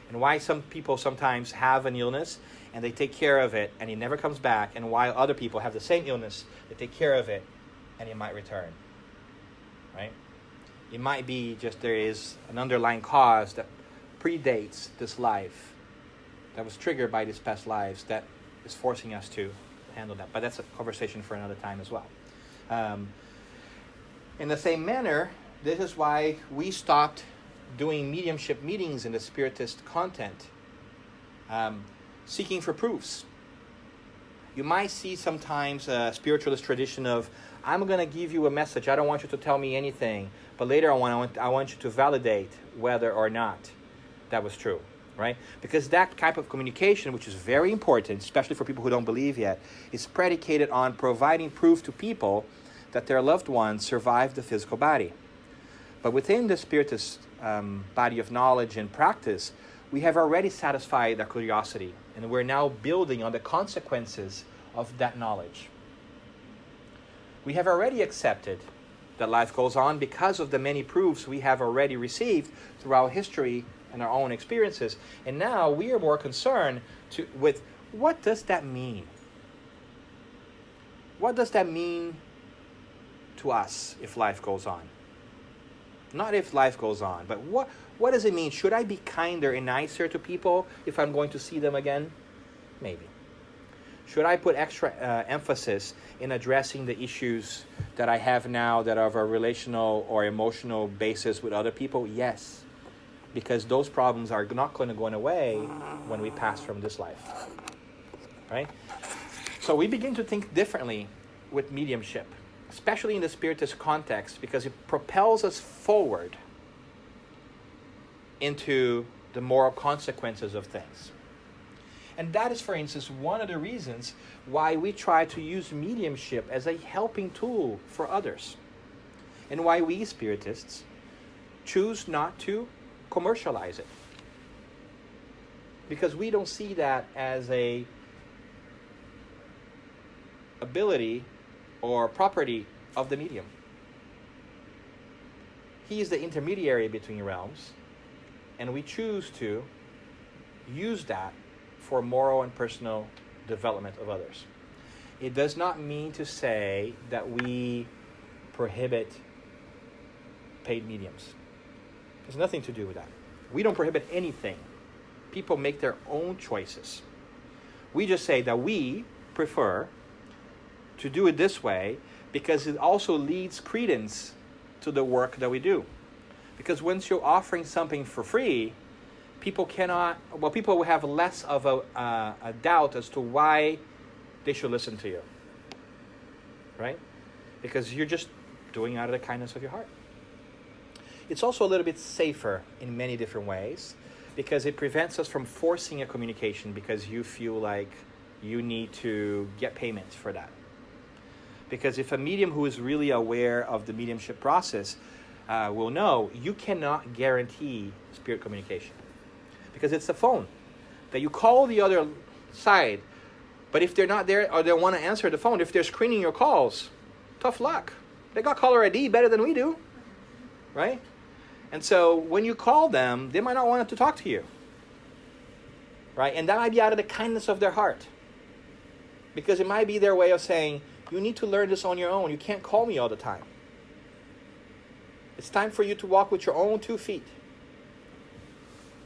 And why some people sometimes have an illness and they take care of it and it never comes back, and why other people have the same illness, they take care of it and it might return. Right? It might be just there is an underlying cause that predates this life, that was triggered by these past lives, that is forcing us to handle that. But that's a conversation for another time as well. In the same manner, this is why we stopped doing mediumship meetings in the Spiritist content, seeking for proofs. You might see sometimes a spiritualist tradition of, I'm going to give you a message. I don't want you to tell me anything. But later I want you to validate whether or not that was true, right? Because that type of communication, which is very important, especially for people who don't believe yet, is predicated on providing proof to people that their loved ones survived the physical body. But within the Spiritist body of knowledge and practice, we have already satisfied our curiosity, and we're now building on the consequences of that knowledge. We have already accepted that life goes on because of the many proofs we have already received throughout history and our own experiences. And now we are more concerned with what does that mean? What does that mean to us if life goes on? Not if life goes on, but what does it mean? Should I be kinder and nicer to people if I'm going to see them again? Maybe. Should I put extra emphasis in addressing the issues that I have now that are of a relational or emotional basis with other people? Yes. Because those problems are not going to go away when we pass from this life. Right? So we begin to think differently with mediumship, especially in the Spiritist context, because it propels us forward into the moral consequences of things. And that is, for instance, one of the reasons why we try to use mediumship as a helping tool for others. And why we Spiritists choose not to commercialize it. Because we don't see that as a ability or property of the medium. He is the intermediary between realms, and we choose to use that for moral and personal development of others. It does not mean to say that we prohibit paid mediums. It has nothing to do with that. We don't prohibit anything. People make their own choices. We just say that we prefer to do it this way because it also leads credence to the work that we do. Because once you're offering something for free, people will have less of a doubt as to why they should listen to you. Right? Because you're just doing it out of the kindness of your heart. It's also a little bit safer in many different ways because it prevents us from forcing a communication because you feel like you need to get payment for that. Because if a medium who is really aware of the mediumship process will know, you cannot guarantee spirit communication. Because it's the phone that you call the other side, but if they're not there or they want to answer the phone, if they're screening your calls, tough luck. They got caller ID better than we do, right? And so when you call them, they might not want to talk to you, right? And that might be out of the kindness of their heart, because it might be their way of saying, you need to learn this on your own. You can't call me all the time. It's time for you to walk with your own 2 feet,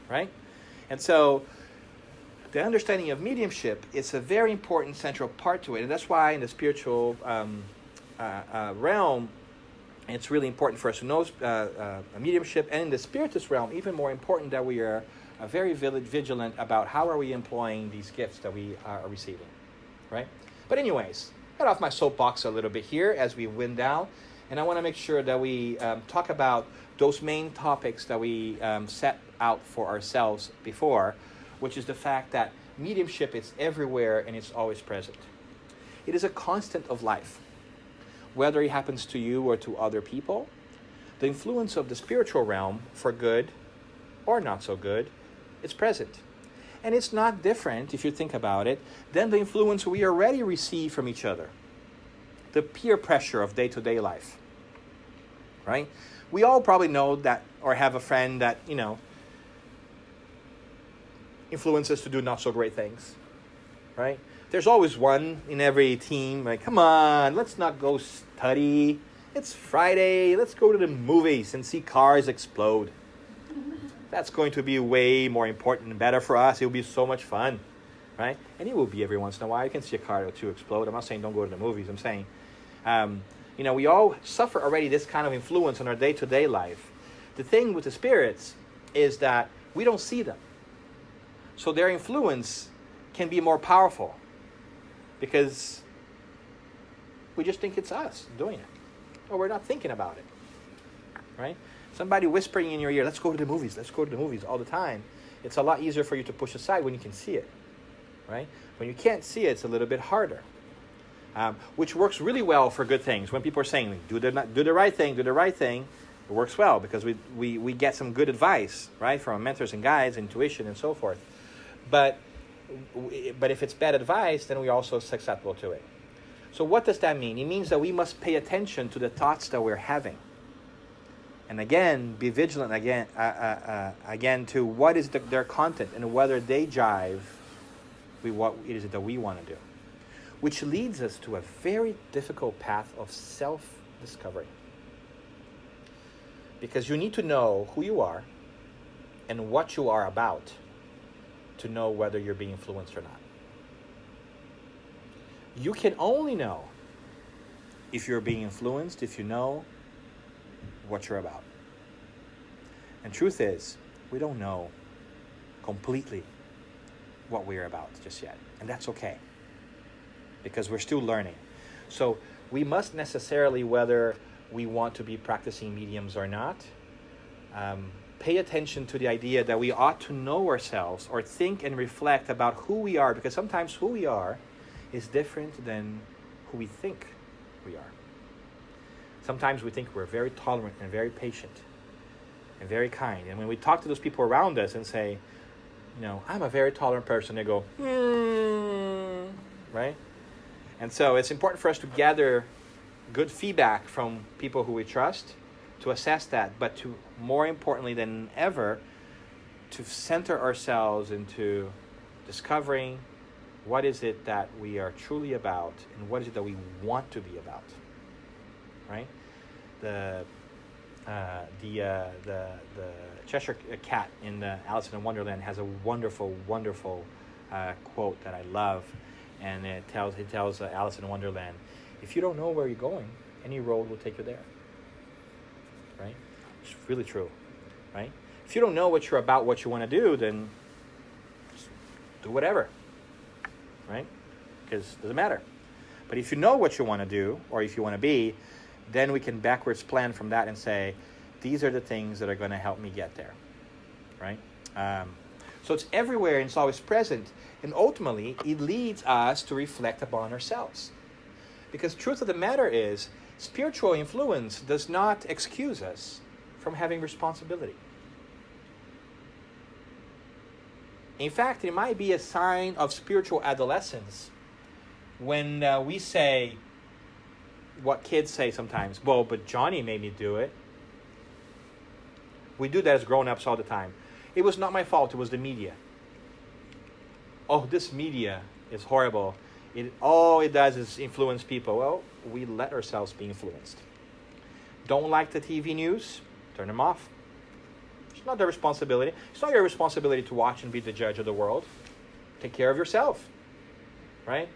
right? And so the understanding of mediumship is a very important central part to it. And that's why in the spiritual realm, it's really important for us to know mediumship. And in the Spiritist realm, even more important that we are very vigilant about how are we employing these gifts that we are receiving, right? But anyways, got off my soapbox a little bit here as we wind down. And I want to make sure that we talk about those main topics that we set out for ourselves before, which is the fact that mediumship is everywhere and it's always present. It is a constant of life. Whether it happens to you or to other people, the influence of the spiritual realm, for good or not so good, is present. And it's not different, if you think about it, than the influence we already receive from each other. The peer pressure of day-to-day life, right? We all probably know that or have a friend that, influences to do not so great things, right? There's always one in every team, like, come on, let's not go study. It's Friday. Let's go to the movies and see cars explode. That's going to be way more important and better for us. It will be so much fun, right? And it will be every once in a while. You can see a car or two explode. I'm not saying don't go to the movies. I'm saying, we all suffer already this kind of influence on our day-to-day life. The thing with the spirits is that we don't see them. So their influence can be more powerful because we just think it's us doing it. Or we're not thinking about it, right? Somebody whispering in your ear, let's go to the movies all the time. It's a lot easier for you to push aside when you can see it, right? When you can't see it, it's a little bit harder, which works really well for good things. When people are saying, do the right thing, it works well because we get some good advice, right, from mentors and guides, intuition, and so forth. But if it's bad advice, then we're also susceptible to it. So what does that mean? It means that we must pay attention to the thoughts that we're having. And again, be vigilant again to what is their content and whether they jive with what it is that we want to do. Which leads us to a very difficult path of self-discovery. Because you need to know who you are and what you are about to know whether you're being influenced or not. You can only know if you're being influenced if you know what you're about. And truth is, we don't know completely what we're about just yet. And that's okay, because we're still learning. So we must necessarily, whether we want to be practicing mediums or not, pay attention to the idea that we ought to know ourselves or think and reflect about who we are, because sometimes who we are is different than who we think we are. Sometimes we think we're very tolerant and very patient and very kind. And when we talk to those people around us and say, I'm a very tolerant person, they go, right? And so it's important for us to gather good feedback from people who we trust to assess that, but to, more importantly than ever, to center ourselves into discovering what is it that we are truly about and what is it that we want to be about, right? The Cheshire Cat in Alice in Wonderland has a wonderful, wonderful quote that I love, and it tells Alice in Wonderland, if you don't know where you're going, any road will take you there, right? It's really true, right? If you don't know what you're about, what you want to do, then just do whatever, right? Because it doesn't matter. But if you know what you want to do, or if you want to be, then we can backwards plan from that and say, these are the things that are going to help me get there, right? So it's everywhere and it's always present. And ultimately, it leads us to reflect upon ourselves. Because truth of the matter is, spiritual influence does not excuse us from having responsibility. In fact, it might be a sign of spiritual adolescence when we say what kids say sometimes, well, but Johnny made me do it. We do that as grown-ups all the time. It was not my fault, it was the media. Oh, this media is horrible. All it does is influence people. Well, we let ourselves be influenced. Don't like the TV news? Turn them off. It's not their responsibility. It's not your responsibility to watch and be the judge of the world. Take care of yourself, right?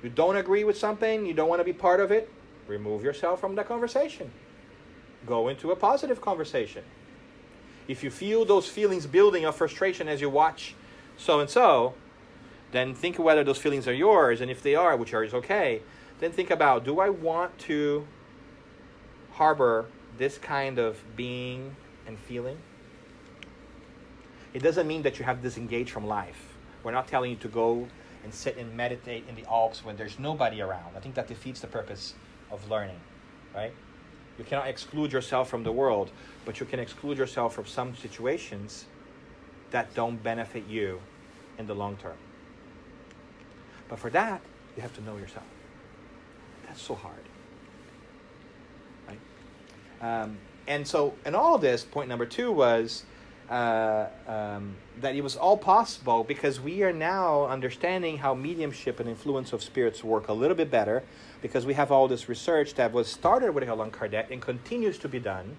You don't agree with something, you don't want to be part of it, remove yourself from the conversation. Go into a positive conversation. If you feel those feelings building of frustration as you watch so-and-so, then think whether those feelings are yours, and if they are, which is okay, then think about, do I want to harbor this kind of being and feeling? It doesn't mean that you have disengaged from life. We're not telling you to go and sit and meditate in the Alps when there's nobody around. I think that defeats the purpose of learning, right? You cannot exclude yourself from the world, but you can exclude yourself from some situations that don't benefit you in the long term. But for that, you have to know yourself. That's so hard, right? And all of this, point number 2 was that it was all possible because we are now understanding how mediumship and influence of spirits work a little bit better, because we have all this research that was started with Allan Kardec and continues to be done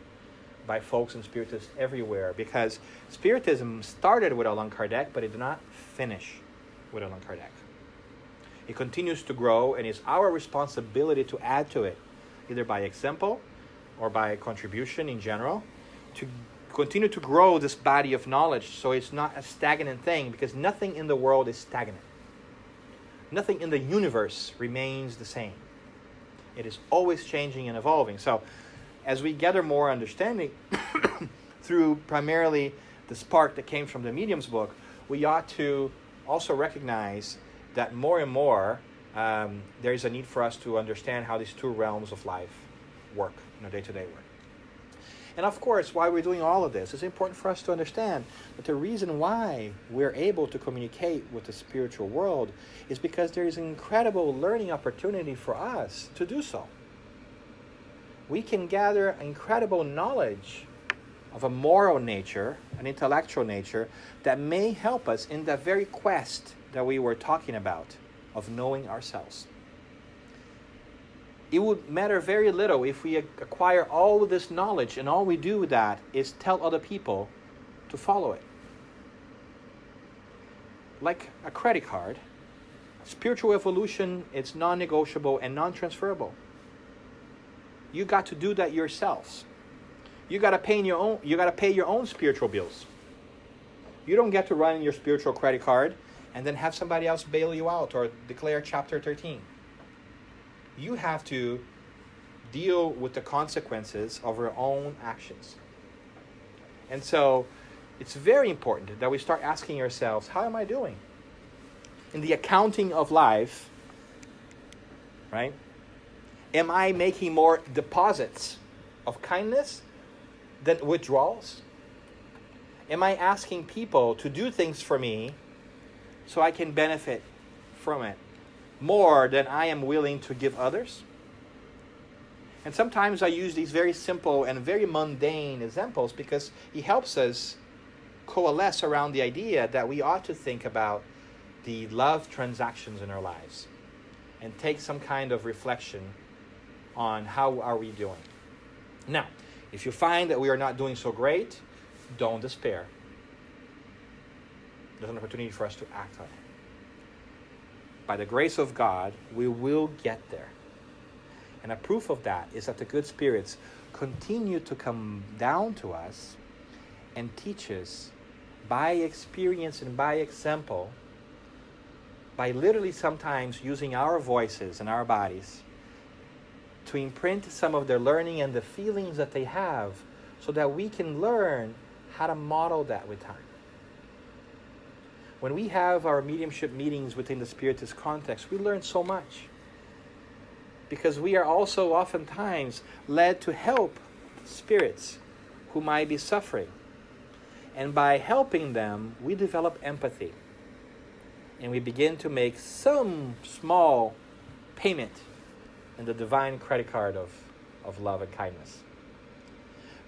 by folks and spiritists everywhere, because Spiritism started with Allan Kardec, but it did not finish with Allan Kardec. It continues to grow, and it's our responsibility to add to it, either by example or by contribution in general, to continue to grow this body of knowledge so it's not a stagnant thing, because nothing in the world is stagnant. Nothing in the universe remains the same. It is always changing and evolving. So as we gather more understanding through primarily the spark that came from the Medium's book, we ought to also recognize that more and more there is a need for us to understand how these two realms of life work in our day-to-day work. And of course, while we're doing all of this, it's important for us to understand that the reason why we're able to communicate with the spiritual world is because there is an incredible learning opportunity for us to do so. We can gather incredible knowledge of a moral nature, an intellectual nature, that may help us in that very quest that we were talking about of knowing ourselves. It would matter very little if we acquire all of this knowledge and all we do with that is tell other people to follow it. Like a credit card, spiritual evolution is non-negotiable and non-transferable. You got to do that yourselves. You got to pay your own spiritual bills. You don't get to run your spiritual credit card and then have somebody else bail you out or declare chapter 13. You have to deal with the consequences of your own actions. And so it's very important that we start asking ourselves, how am I doing? In the accounting of life, right? Am I making more deposits of kindness than withdrawals? Am I asking people to do things for me so I can benefit from it more than I am willing to give others? And sometimes I use these very simple and very mundane examples because it helps us coalesce around the idea that we ought to think about the love transactions in our lives and take some kind of reflection on how are we doing. Now, if you find that we are not doing so great, don't despair. There's an opportunity for us to act on it. By the grace of God, we will get there. And a proof of that is that the good spirits continue to come down to us and teach us by experience and by example, by literally sometimes using our voices and our bodies to imprint some of their learning and the feelings that they have so that we can learn how to model that with time. When we have our mediumship meetings within the Spiritist context, we learn so much. Because we are also oftentimes led to help spirits who might be suffering. And by helping them, we develop empathy. And we begin to make some small payment in the divine credit card of love and kindness.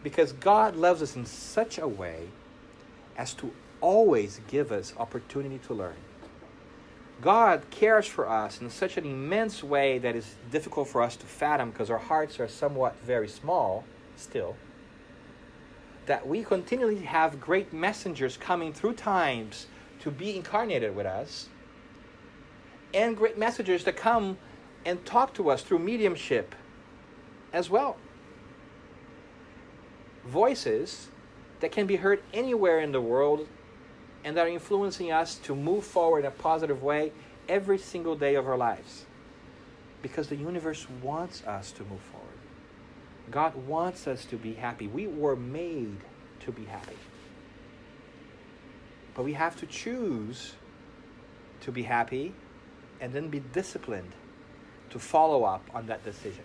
Because God loves us in such a way as to always give us opportunity to learn. God cares for us in such an immense way that is difficult for us to fathom because our hearts are somewhat very small still, that we continually have great messengers coming through times to be incarnated with us, and great messengers that come and talk to us through mediumship as well. Voices that can be heard anywhere in the world and that are influencing us to move forward in a positive way every single day of our lives. Because the universe wants us to move forward. God wants us to be happy. We were made to be happy. But we have to choose to be happy and then be disciplined to follow up on that decision.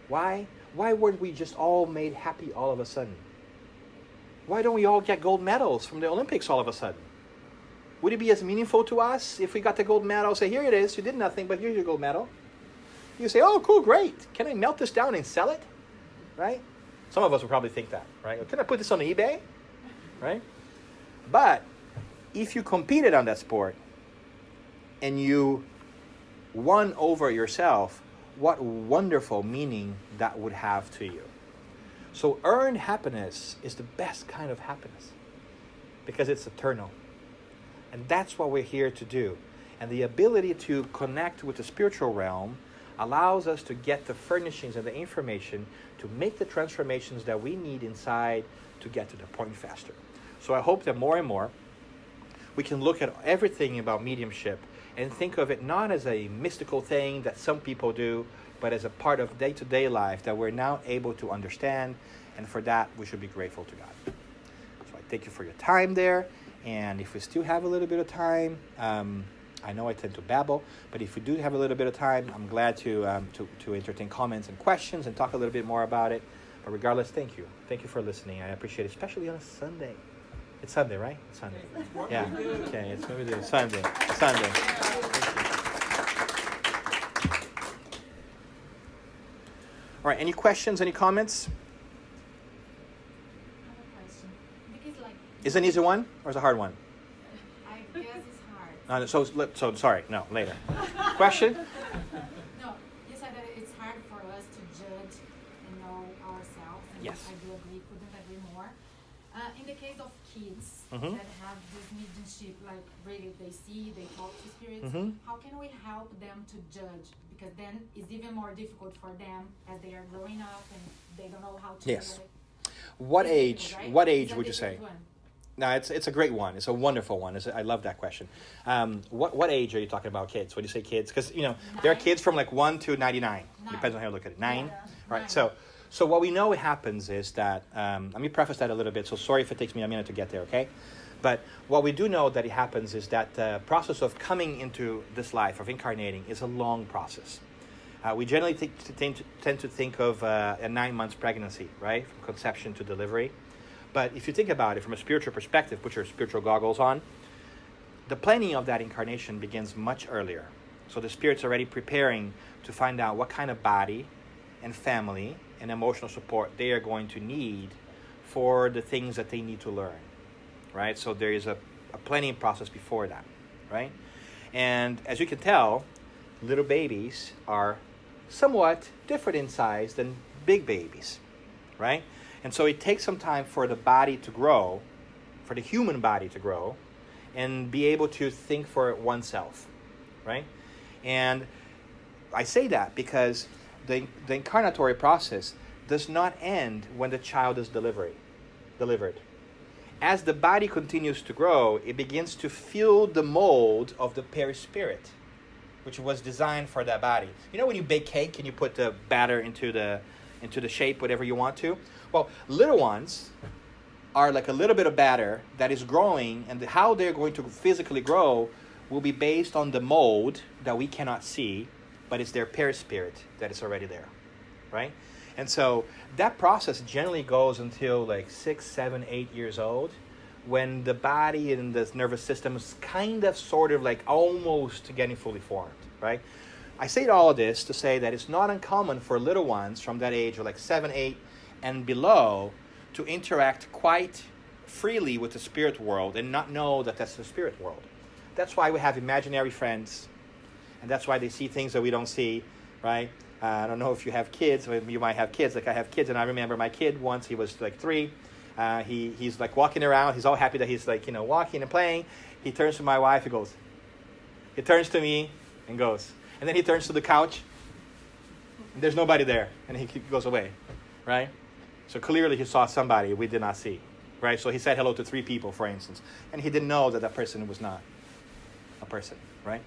Why? Why weren't we just all made happy all of a sudden? Why don't we all get gold medals from the Olympics all of a sudden? Would it be as meaningful to us if we got the gold medal, say, here it is, you did nothing, but here's your gold medal? You say, oh, cool, great. Can I melt this down and sell it? Right? Some of us would probably think that, right? Can I put this on eBay? right? But if you competed on that sport and you won over yourself, what wonderful meaning that would have to you. So earned happiness is the best kind of happiness because it's eternal. And that's what we're here to do. And the ability to connect with the spiritual realm allows us to get the furnishings and the information to make the transformations that we need inside to get to the point faster. So I hope that more and more we can look at everything about mediumship and think of it not as a mystical thing that some people do, but as a part of day-to-day life that we're now able to understand. And for that, we should be grateful to God. So I thank you for your time there. And if we still have a little bit of time, I know I tend to babble, but if we do have a little bit of time, I'm glad to entertain comments and questions and talk a little bit more about it. But regardless, thank you. Thank you for listening. I appreciate it, especially on a Sunday. It's Sunday, right? It's Sunday. Yeah. Okay, it's maybe the Sunday. Sunday. All right, any questions, any comments? I have a question. Because Is it an easy one or is it a hard one? I guess it's hard. So sorry, no, later. Question? No, you said that it's hard for us to judge and know ourselves. And Yes. I do agree, couldn't agree more. In the case of kids Mhm. that have this mediumship, like really they see, they talk to spirits, Mhm. how can we help them to judge? Because then it's even more difficult for them as they are growing up and they don't know how to Yes. do it. What It's age? difficult, right? What It's age a would you say? difficult one. No, it's a great one. It's a wonderful one. I love that question. What age are you talking about, kids? When you say kids, because there are 9. kids from like 1 to 99. 9. Depends on how you look at it. 9. Yeah. Right. 9. So what we know happens is that let me preface that a little bit. So sorry if it takes me a minute to get there. Okay. But what we do know that it happens is that the process of coming into this life, of incarnating, is a long process. We generally tend to think of a 9 months pregnancy, right? From conception to delivery. But if you think about it from a spiritual perspective, put your spiritual goggles on, the planning of that incarnation begins much earlier. So the spirit's already preparing to find out what kind of body and family and emotional support they are going to need for the things that they need to learn, right? So there is a planning process before that, right? And as you can tell, little babies are somewhat different in size than big babies, right? And so it takes some time for the body to grow, for the human body to grow, and be able to think for oneself, right? And I say that because the incarnatory process does not end when the child is delivered. As the body continues to grow, it begins to fill the mold of the perispirit, which was designed for that body. You know when you bake cake and you put the batter into the shape, whatever you want to? Well, little ones are like a little bit of batter that is growing, and how they're going to physically grow will be based on the mold that we cannot see, but it's their perispirit that is already there, right? And so that process generally goes until like 6, 7, 8 years old, when the body and the nervous system is kind of sort of like almost getting fully formed, right? I say all of this to say that it's not uncommon for little ones from that age of like 7, 8 and below to interact quite freely with the spirit world and not know that that's the spirit world. That's why we have imaginary friends, and that's why they see things that we don't see, right? I don't know if you have kids, or you might have kids. Like I have kids, and I remember my kid once, he was like 3. He's like walking around. He's all happy that he's like, walking and playing. He turns to my wife, he turns to me and goes. And then he turns to the couch, and there's nobody there, and he goes away, right? So clearly he saw somebody we did not see, right? So he said hello to 3 people, for instance, and he didn't know that that person was not a person, right?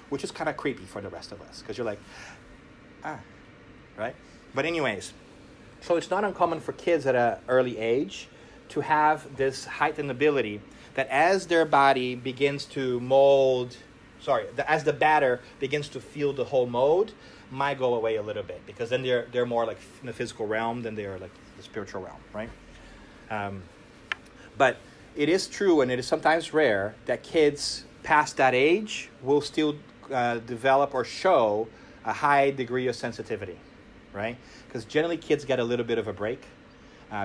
Which is kind of creepy for the rest of us, because you're like, right? But anyways, so it's not uncommon for kids at an early age to have this heightened ability that as their body begins to as the batter begins to feel the whole mold, might go away a little bit, because then they're more like in the physical realm than they are like the spiritual realm, right? But it is true, and it is sometimes rare, that kids past that age will still develop or show a high degree of sensitivity, right? Because generally kids get a little bit of a break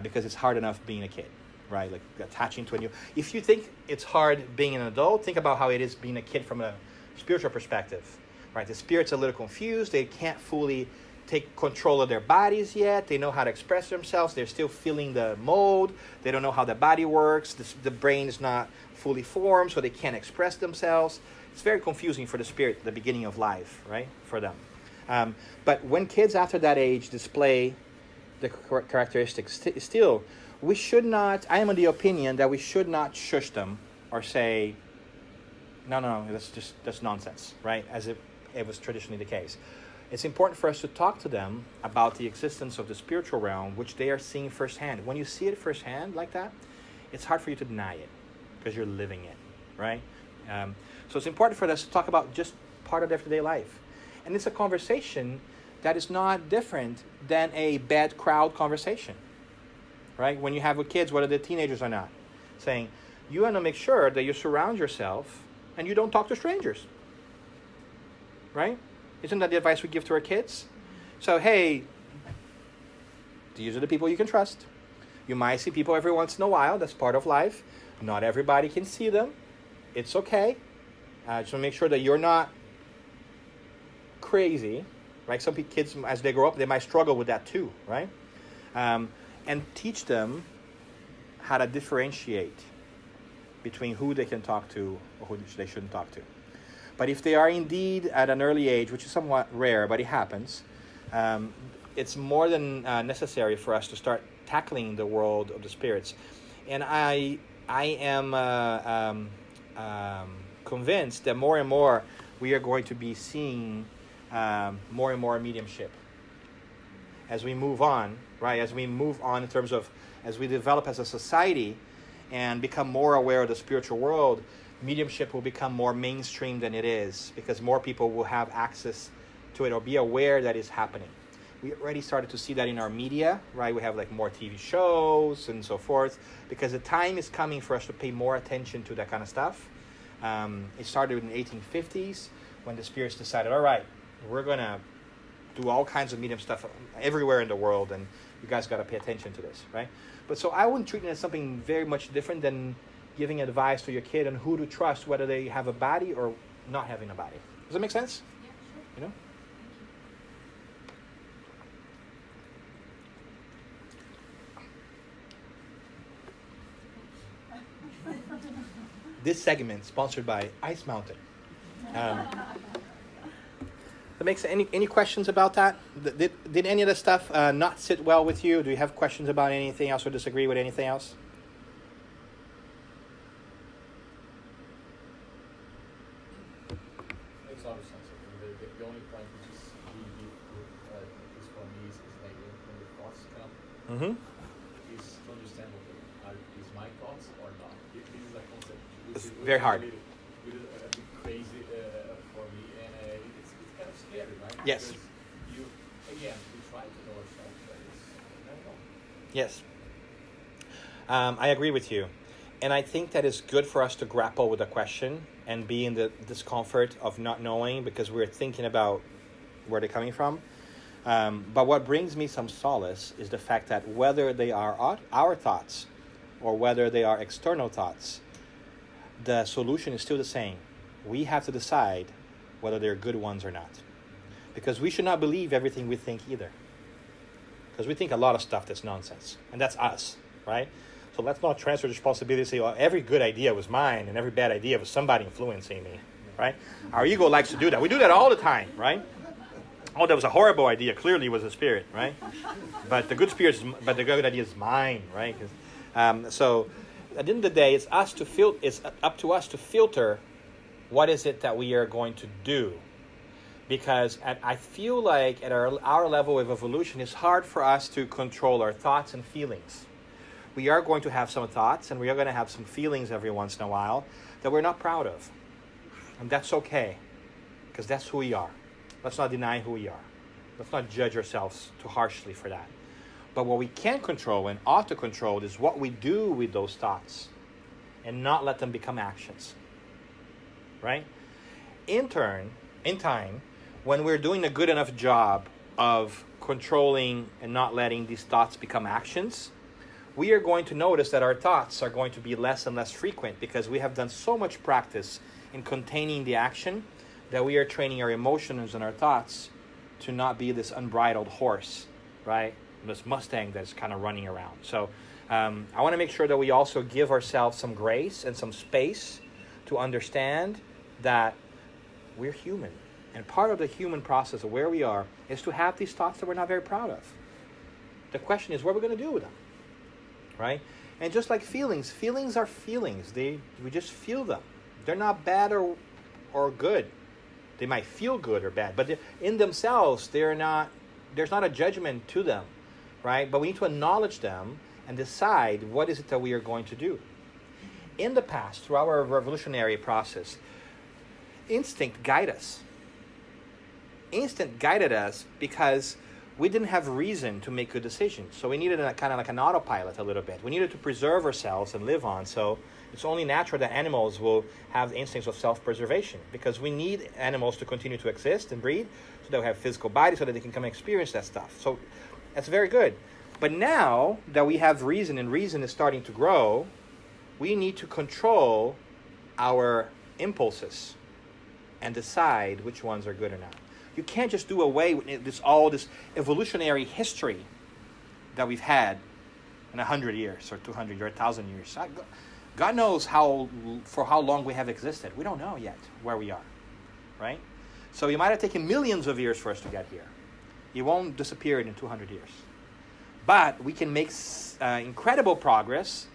because it's hard enough being a kid, right? Like attaching to a new. If you think it's hard being an adult, think about how it is being a kid from a spiritual perspective, right? The spirit's a little confused. They can't fully take control of their bodies yet. They know how to express themselves. They're still feeling the mold. They don't know how the body works. The brain is not fully formed, so they can't express themselves. It's very confusing for the spirit at the beginning of life, right, for them. But when kids after that age display the characteristics, still, we should not, I am of the opinion that we should not shush them or say, no, that's nonsense, right, as it was traditionally the case. It's important for us to talk to them about the existence of the spiritual realm, which they are seeing firsthand. When you see it firsthand like that, it's hard for you to deny it because you're living it, right? So it's important for us to talk about just part of their everyday life. And it's a conversation that is not different than a bad crowd conversation, right? When you have with kids, whether they're teenagers or not, saying, you want to make sure that you surround yourself and you don't talk to strangers, right? Isn't that the advice we give to our kids? So, hey, these are the people you can trust. You might see people every once in a while. That's part of life. Not everybody can see them. It's okay. Just make sure that you're not crazy, right? Some kids, as they grow up, they might struggle with that too, right? And teach them how to differentiate between who they can talk to or who they shouldn't talk to. But if they are indeed at an early age, which is somewhat rare, but it happens, it's more than necessary for us to start tackling the world of the spirits. And I am convinced that more and more we are going to be seeing more and more mediumship as we move on, right? As we move on in terms of, as we develop as a society and become more aware of the spiritual world, mediumship will become more mainstream than it is because more people will have access to it or be aware that it's happening. We already started to see that in our media, right? We have like more TV shows and so forth because the time is coming for us to pay more attention to that kind of stuff. It started in the 1850s when the spirits decided, all right, we're going to do all kinds of medium stuff everywhere in the world and you guys got to pay attention to this, right? But so I wouldn't treat it as something very much different than giving advice to your kid on who to trust, whether they have a body or not having a body. Does that make sense? Yeah, sure. You know? This segment sponsored by Ice Mountain. That makes any questions about that? Did any of the stuff not sit well with you? Do you have questions about anything else or disagree with anything else? Makes a lot of sense. The only point which is really difficult, at least for me, is like when the thoughts come, is to understand is my thoughts or not. This is a concept which It's is very hard. a bit crazy for me, and it's kind of scary, right? Yes. Because we try to know ourselves, but it's not at all. Yes. I agree with you. And I think that it's good for us to grapple with the question and be in the discomfort of not knowing because we're thinking about where they're coming from. But what brings me some solace is the fact that whether they are our thoughts or whether they are external thoughts, the solution is still the same. We have to decide whether they're good ones or not. Because we should not believe everything we think either. Because we think a lot of stuff that's nonsense. And that's us, right? So let's not transfer the responsibility and say, well, every good idea was mine and every bad idea was somebody influencing me, right? Our ego likes to do that. We do that all the time, right? Oh, that was a horrible idea. Clearly it was a spirit, right? But the good idea is mine, right? So at the end of the day, it's up to us to filter what is it that we are going to do. Because I feel like at our level of evolution, it's hard for us to control our thoughts and feelings. We are going to have some thoughts and we are going to have some feelings every once in a while that we're not proud of. And that's okay, because that's who we are. Let's not deny who we are. Let's not judge ourselves too harshly for that. But what we can control and ought to control is what we do with those thoughts and not let them become actions. Right? In time, when we're doing a good enough job of controlling and not letting these thoughts become actions, we are going to notice that our thoughts are going to be less and less frequent because we have done so much practice in containing the action that we are training our emotions and our thoughts to not be this unbridled horse, right? This Mustang that's kind of running around. So I want to make sure that we also give ourselves some grace and some space to understand that we're human. And part of the human process of where we are is to have these thoughts that we're not very proud of. The question is, what are we going to do with them? Right? And just like feelings are feelings. We just feel them. They're not bad or good. They might feel good or bad, but in themselves, there's not a judgment to them, right? But we need to acknowledge them and decide what is it that we are going to do. In the past, through our revolutionary process, instinct guided us. Instinct guided us because we didn't have reason to make good decisions. So we needed kind of like an autopilot a little bit. We needed to preserve ourselves and live on. So it's only natural that animals will have instincts of self-preservation because we need animals to continue to exist and breed so they will have physical bodies so that they can come and experience that stuff. So that's very good. But now that we have reason and reason is starting to grow, we need to control our impulses and decide which ones are good or not. You can't just do away with all this evolutionary history that we've had in 100 years or 200 or 1,000 years. God knows for how long we have existed. We don't know yet where we are, right? So it might have taken millions of years for us to get here. It won't disappear in 200 years. But we can make incredible progress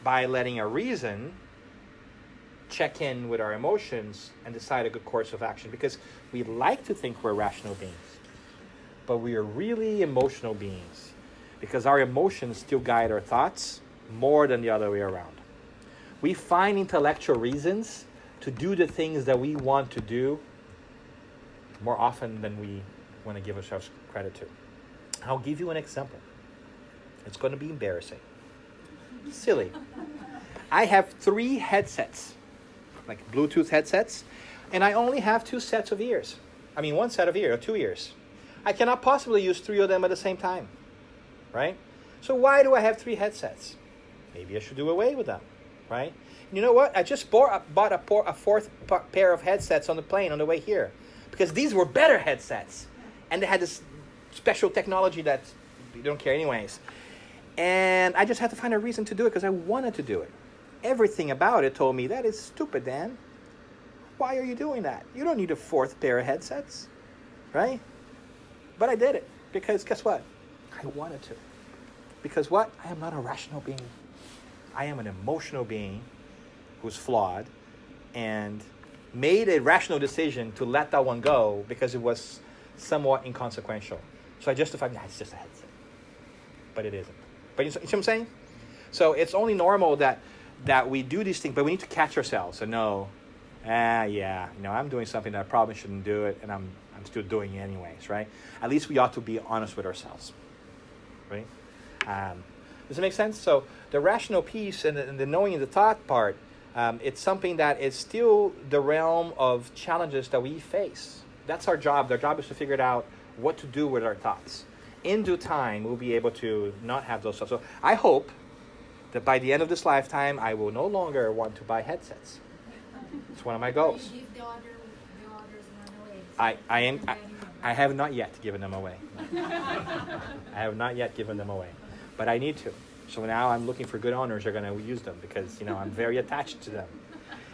by letting our reason check in with our emotions and decide a good course of action, because we like to think we're rational beings, but we are really emotional beings because our emotions still guide our thoughts more than the other way around. We find intellectual reasons to do the things that we want to do more often than we want to give ourselves credit to. I'll give you an example. It's going to be embarrassing. Silly. I have 3 headsets, like Bluetooth headsets, and I only have 2 sets of ears. I mean, 1 set of ears, or 2 ears. I cannot possibly use 3 of them at the same time, right? So why do I have 3 headsets? Maybe I should do away with them, right? And you know what? I just bought a 4th pair of headsets on the plane on the way here, because these were better headsets, and they had this special technology that you don't care anyways. And I just had to find a reason to do it because I wanted to do it. Everything about it told me, that is stupid, Dan. Why are you doing that? You don't need a 4th pair of headsets, right? But I did it because guess what? I wanted to. Because what? I am not a rational being. I am an emotional being who's flawed and made a rational decision to let that one go because it was somewhat inconsequential. So I justified, it's just a headset. But it isn't. But you see what I'm saying? So it's only normal that we do these things, but we need to catch ourselves and know, I'm doing something that I probably shouldn't do it, and I'm still doing it anyways, right? At least we ought to be honest with ourselves, right? Does it make sense? So the rational piece and the knowing the thought part, it's something that is still the realm of challenges that we face. That's our job. Our job is to figure out what to do with our thoughts. In due time, we'll be able to not have those stuff. So I hope that by the end of this lifetime, I will no longer want to buy headsets. It's one of my goals. You give the others one away. I have not yet given them away. I have not yet given them away, but I need to. So now I'm looking for good owners who are going to use them because I'm very attached to them.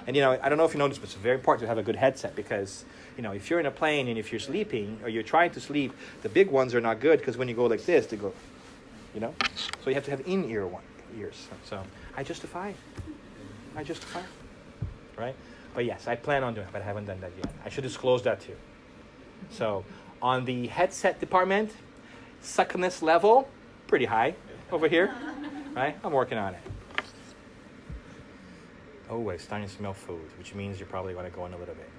And I don't know if you know this, but it's very important to have a good headset because if you're in a plane and if you're sleeping or you're trying to sleep, the big ones are not good because when you go like this, they go, So you have to have in-ear ears. So I justify, right? But yes, I plan on doing it, but I haven't done that yet. I should disclose that too. So on the headset department, suckiness level, pretty high over here, right? I'm working on it. Oh, it's starting to smell food, which means you're probably going to go in a little bit.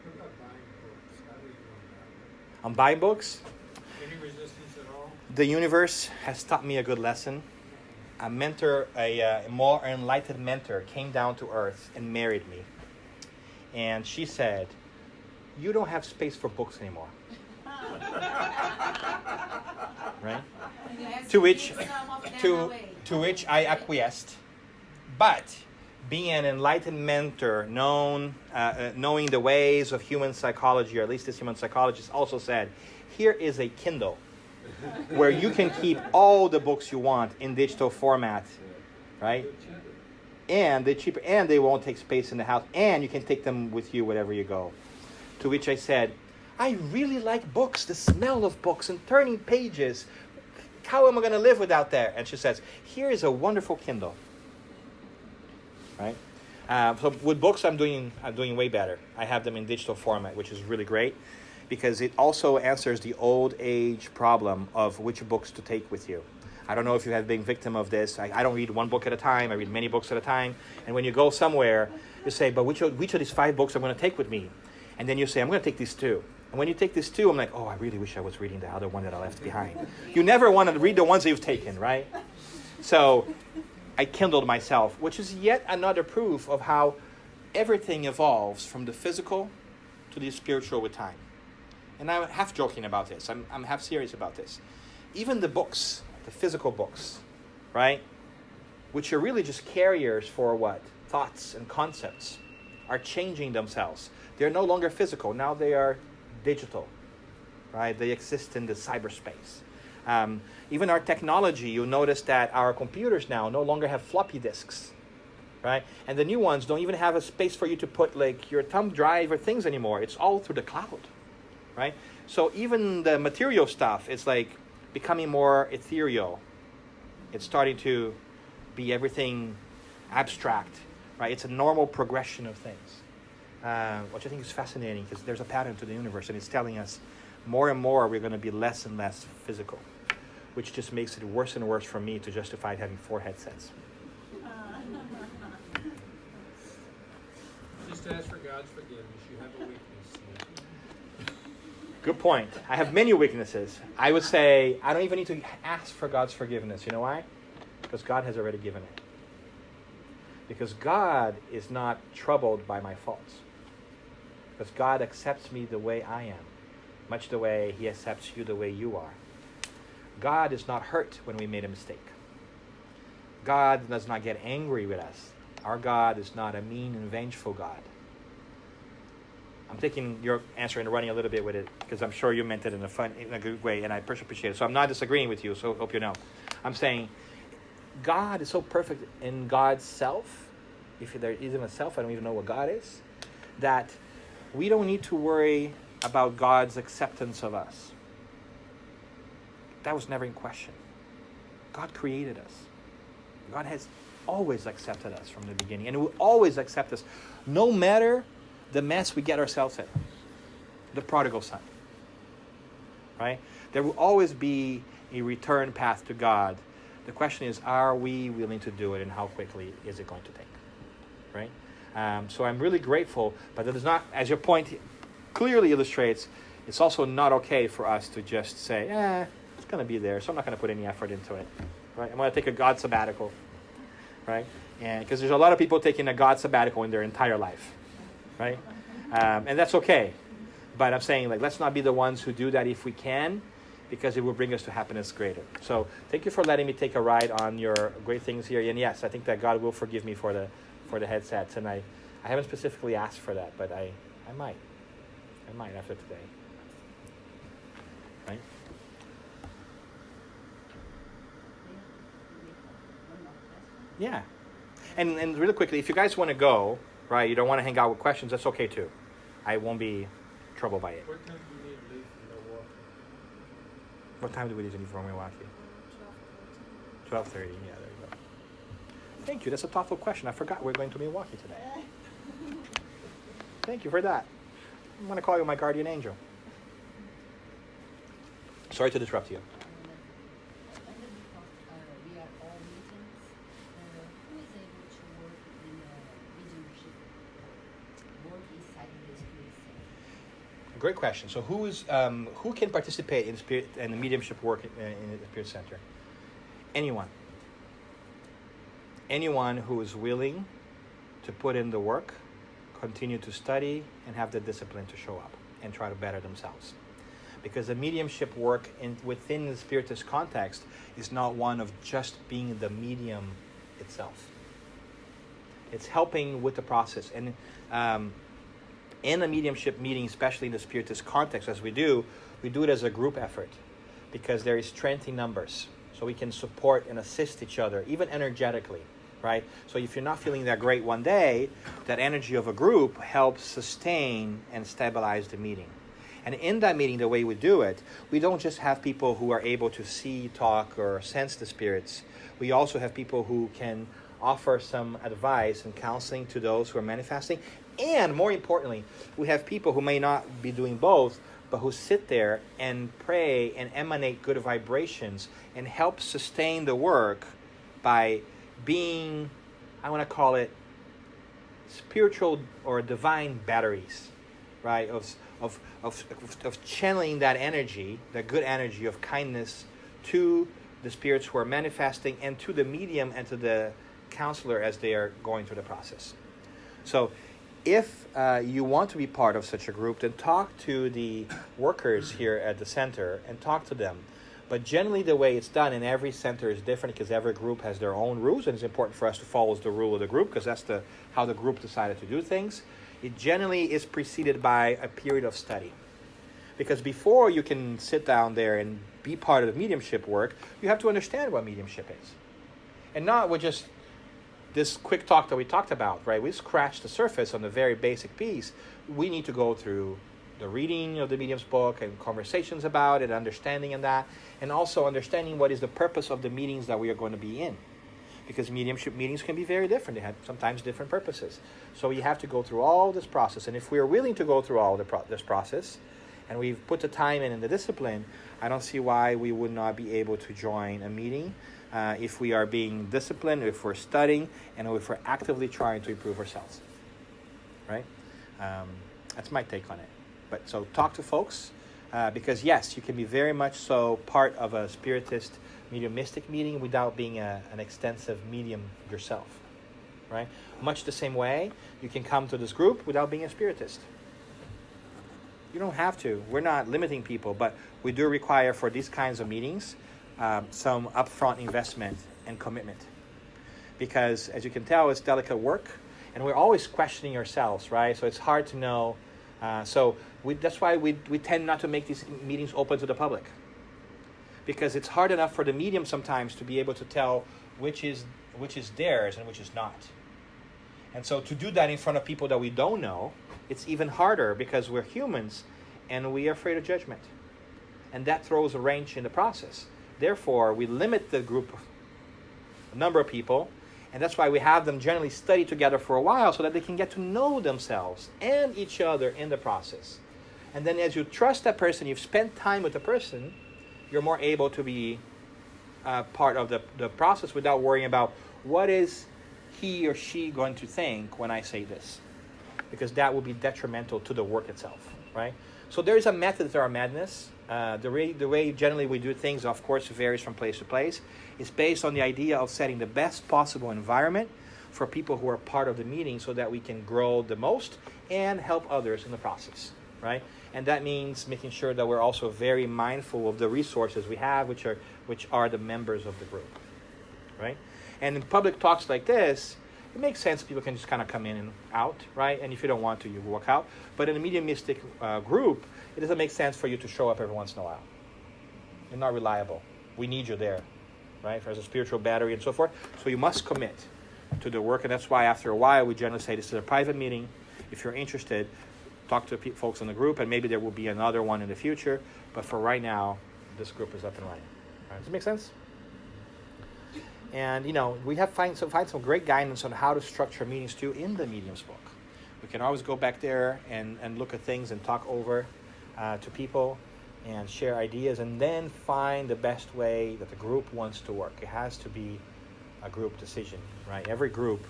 What about buying books? How do you do that? I'm buying books. Any resistance at all? The universe has taught me a good lesson. A mentor, a more enlightened mentor, came down to earth and married me. And she said, "You don't have space for books anymore." Right? You have To which, give some of them to away. which I acquiesced. But being an enlightened mentor, knowing the ways of human psychology, or at least this human psychologist also said, here is a Kindle where you can keep all the books you want in digital format, right? And they're cheaper, and they won't take space in the house, and you can take them with you wherever you go. To which I said, I really like books, the smell of books and turning pages. How am I going to live without that? And she says, here is a wonderful Kindle. Right? So with books, I'm doing way better. I have them in digital format, which is really great, because it also answers the old age problem of which books to take with you. I don't know if you have been victim of this. I don't read one book at a time. I read many books at a time. And when you go somewhere, you say, but which of these 5 books I'm going to take with me? And then you say, I'm going to take these 2. And when you take these 2, I'm like, oh, I really wish I was reading the other one that I left behind. You never want to read the ones that you've taken, right? So I kindled myself, which is yet another proof of how everything evolves from the physical to the spiritual with time. And I'm half joking about this. I'm half serious about this. Even the books, the physical books, right, which are really just carriers for what? Thoughts and concepts, are changing themselves. They're no longer physical. Now they are digital, right? They exist in the cyberspace. Even our technology, you'll notice that our computers now no longer have floppy disks, right? And the new ones don't even have a space for you to put like your thumb drive or things anymore. It's all through the cloud, right? So even the material stuff is like becoming more ethereal. It's starting to be everything abstract, right? It's a normal progression of things, which I think is fascinating because there's a pattern to the universe, and it's telling us more and more we're going to be less and less physical, which just makes it worse and worse for me to justify having 4 headsets. Just ask for God's forgiveness. You have a weakness. Good point. I have many weaknesses. I would say I don't even need to ask for God's forgiveness. You know why? Because God has already given it. Because God is not troubled by my faults. Because God accepts me the way I am, much the way He accepts you the way you are. God is not hurt when we made a mistake. God does not get angry with us. Our God is not a mean and vengeful God. I'm taking your answer and running a little bit with it because I'm sure you meant it in a good way, and I appreciate it. So I'm not disagreeing with you, so hope you know. I'm saying God is so perfect in God's self, if there isn't a self, I don't even know what God is, that we don't need to worry about God's acceptance of us. That was never in question. God created us. God has always accepted us from the beginning, and will always accept us, no matter the mess we get ourselves in. The prodigal son. Right? There will always be a return path to God. The question is, are we willing to do it, and how quickly is it going to take? Right? So I'm really grateful, but it is not, as your point clearly illustrates, it's also not okay for us to just say, it's going to be there, so I'm not going to put any effort into it. Right? I'm going to take a God sabbatical. Right? And because there's a lot of people taking a God sabbatical in their entire life. Right? And that's okay. But I'm saying, like, let's not be the ones who do that if we can, because it will bring us to happiness greater. So thank you for letting me take a ride on your great things here. And yes, I think that God will forgive me for the headsets. And I haven't specifically asked for that, but I might. I might after today. Right? Yeah. And really quickly, if you guys want to go, right, you don't want to hang out with questions, that's okay too. I won't be troubled by it. What time do you need to leave from Milwaukee? What time do we need to leave from Milwaukee? 12:30, yeah, there you go. Thank you, that's a thoughtful question. I forgot we're going to Milwaukee today. Thank you for that. I'm going to call you my guardian angel. Sorry to disrupt you. We are all mediums. Who is able to work in mediumship? Work inside of the spirit center? Great question. So who can participate in spirit and the mediumship work in the Spirit Center? Anyone. Anyone who is willing to put in the work, continue to study, and have the discipline to show up and try to better themselves. because the mediumship work within the Spiritist context is not one of just being the medium itself. It's helping with the process. And in a mediumship meeting, especially in the Spiritist context, as we do it as a group effort, because there is strength in numbers. So we can support and assist each other, even energetically, right? So if you're not feeling that great one day, that energy of a group helps sustain and stabilize the meeting. And in that meeting, the way we do it, we don't just have people who are able to see, talk, or sense the spirits. We also have people who can offer some advice and counseling to those who are manifesting. And more importantly, we have people who may not be doing both, but who sit there and pray and emanate good vibrations and help sustain the work by being, I want to call it, spiritual or divine batteries, right? Of channeling that energy, that good energy of kindness to the spirits who are manifesting and to the medium and to the counselor as they are going through the process. So if you want to be part of such a group, then talk to the workers here at the center and talk to them. But generally the way it's done in every center is different because every group has their own rules, and it's important for us to follow the rule of the group because that's how the group decided to do things. It generally is preceded by a period of study. Because before you can sit down there and be part of the mediumship work, you have to understand what mediumship is. And not with just this quick talk that we talked about, right? We scratched the surface on the very basic piece. We need to go through the reading of the medium's book and conversations about it, understanding of that, and also understanding what is the purpose of the meetings that we are going to be in. Because mediumship meetings can be very different. They have sometimes different purposes. So you have to go through all this process. And if we are willing to go through all this process, and we've put the time in and the discipline, I don't see why we would not be able to join a meeting if we are being disciplined, if we're studying, and if we're actively trying to improve ourselves. Right? That's my take on it. But so talk to folks, because yes, you can be very much so part of a Spiritist mediumistic meeting without being an extensive medium yourself. Right? Much the same way, you can come to this group without being a Spiritist. You don't have to. We're not limiting people, but we do require for these kinds of meetings some upfront investment and commitment. Because as you can tell, it's delicate work, and we're always questioning ourselves, right? So it's hard to know. That's why we tend not to make these meetings open to the public. Because it's hard enough for the medium sometimes to be able to tell which is theirs and which is not. And so to do that in front of people that we don't know, it's even harder because we're humans and we are afraid of judgment. And that throws a wrench in the process. Therefore, we limit the group number of people, and that's why we have them generally study together for a while so that they can get to know themselves and each other in the process. And then as you trust that person, you've spent time with the person, you're more able to be part of the process without worrying about what is he or she going to think when I say this. Because that will be detrimental to the work itself, right? So there is a method to our madness. The way generally we do things, of course, varies from place to place. It's based on the idea of setting the best possible environment for people who are part of the meeting so that we can grow the most and help others in the process, right? And that means making sure that we're also very mindful of the resources we have, which are the members of the group, right? And in public talks like this, it makes sense people can just kind of come in and out, right? And if you don't want to, you walk out. But in a mediumistic group, it doesn't make sense for you to show up every once in a while. You're not reliable. We need you there, right? As a spiritual battery and so forth. So you must commit to the work. And that's why after a while, we generally say this is a private meeting. If you're interested, talk to folks in the group, and maybe there will be another one in the future. But for right now, this group is up and running. All right, does it make sense? And, we have find some great guidance on how to structure meetings, too, in the Medium's book. We can always go back there and look at things and talk over to people and share ideas and then find the best way that the group wants to work. It has to be a group decision, right? Every group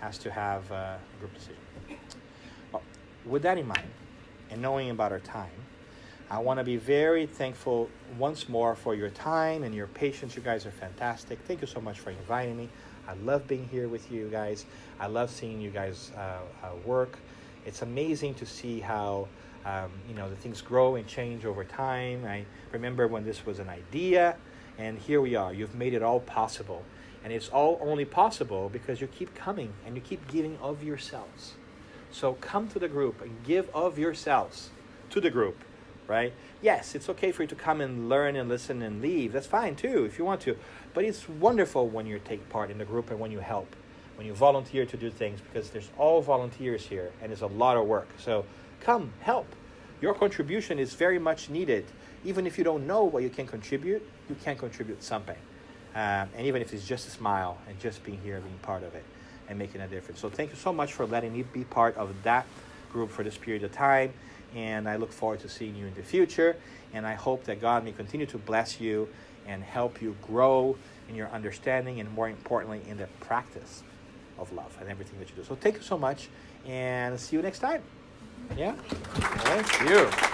has to have a group decision. Well, with that in mind and knowing about our time, I want to be very thankful once more for your time and your patience. You guys are fantastic. Thank you so much for inviting me. I love being here with you guys. I love seeing you guys work. It's amazing to see how The things grow and change over time. I remember when this was an idea, and here we are. You've made it all possible. And it's all only possible because you keep coming and you keep giving of yourselves. So come to the group and give of yourselves to the group, right? Yes, it's okay for you to come and learn and listen and leave. That's fine too if you want to. But it's wonderful when you take part in the group and when you help, when you volunteer to do things, because there's all volunteers here and it's a lot of work. So come, help. Your contribution is very much needed. Even if you don't know what you can contribute, you can contribute something. And even if it's just a smile and just being here, being part of it and making a difference. So thank you so much for letting me be part of that group for this period of time. And I look forward to seeing you in the future. And I hope that God may continue to bless you and help you grow in your understanding and, more importantly, in the practice of love and everything that you do. So thank you so much and see you next time. Yeah? Thank you.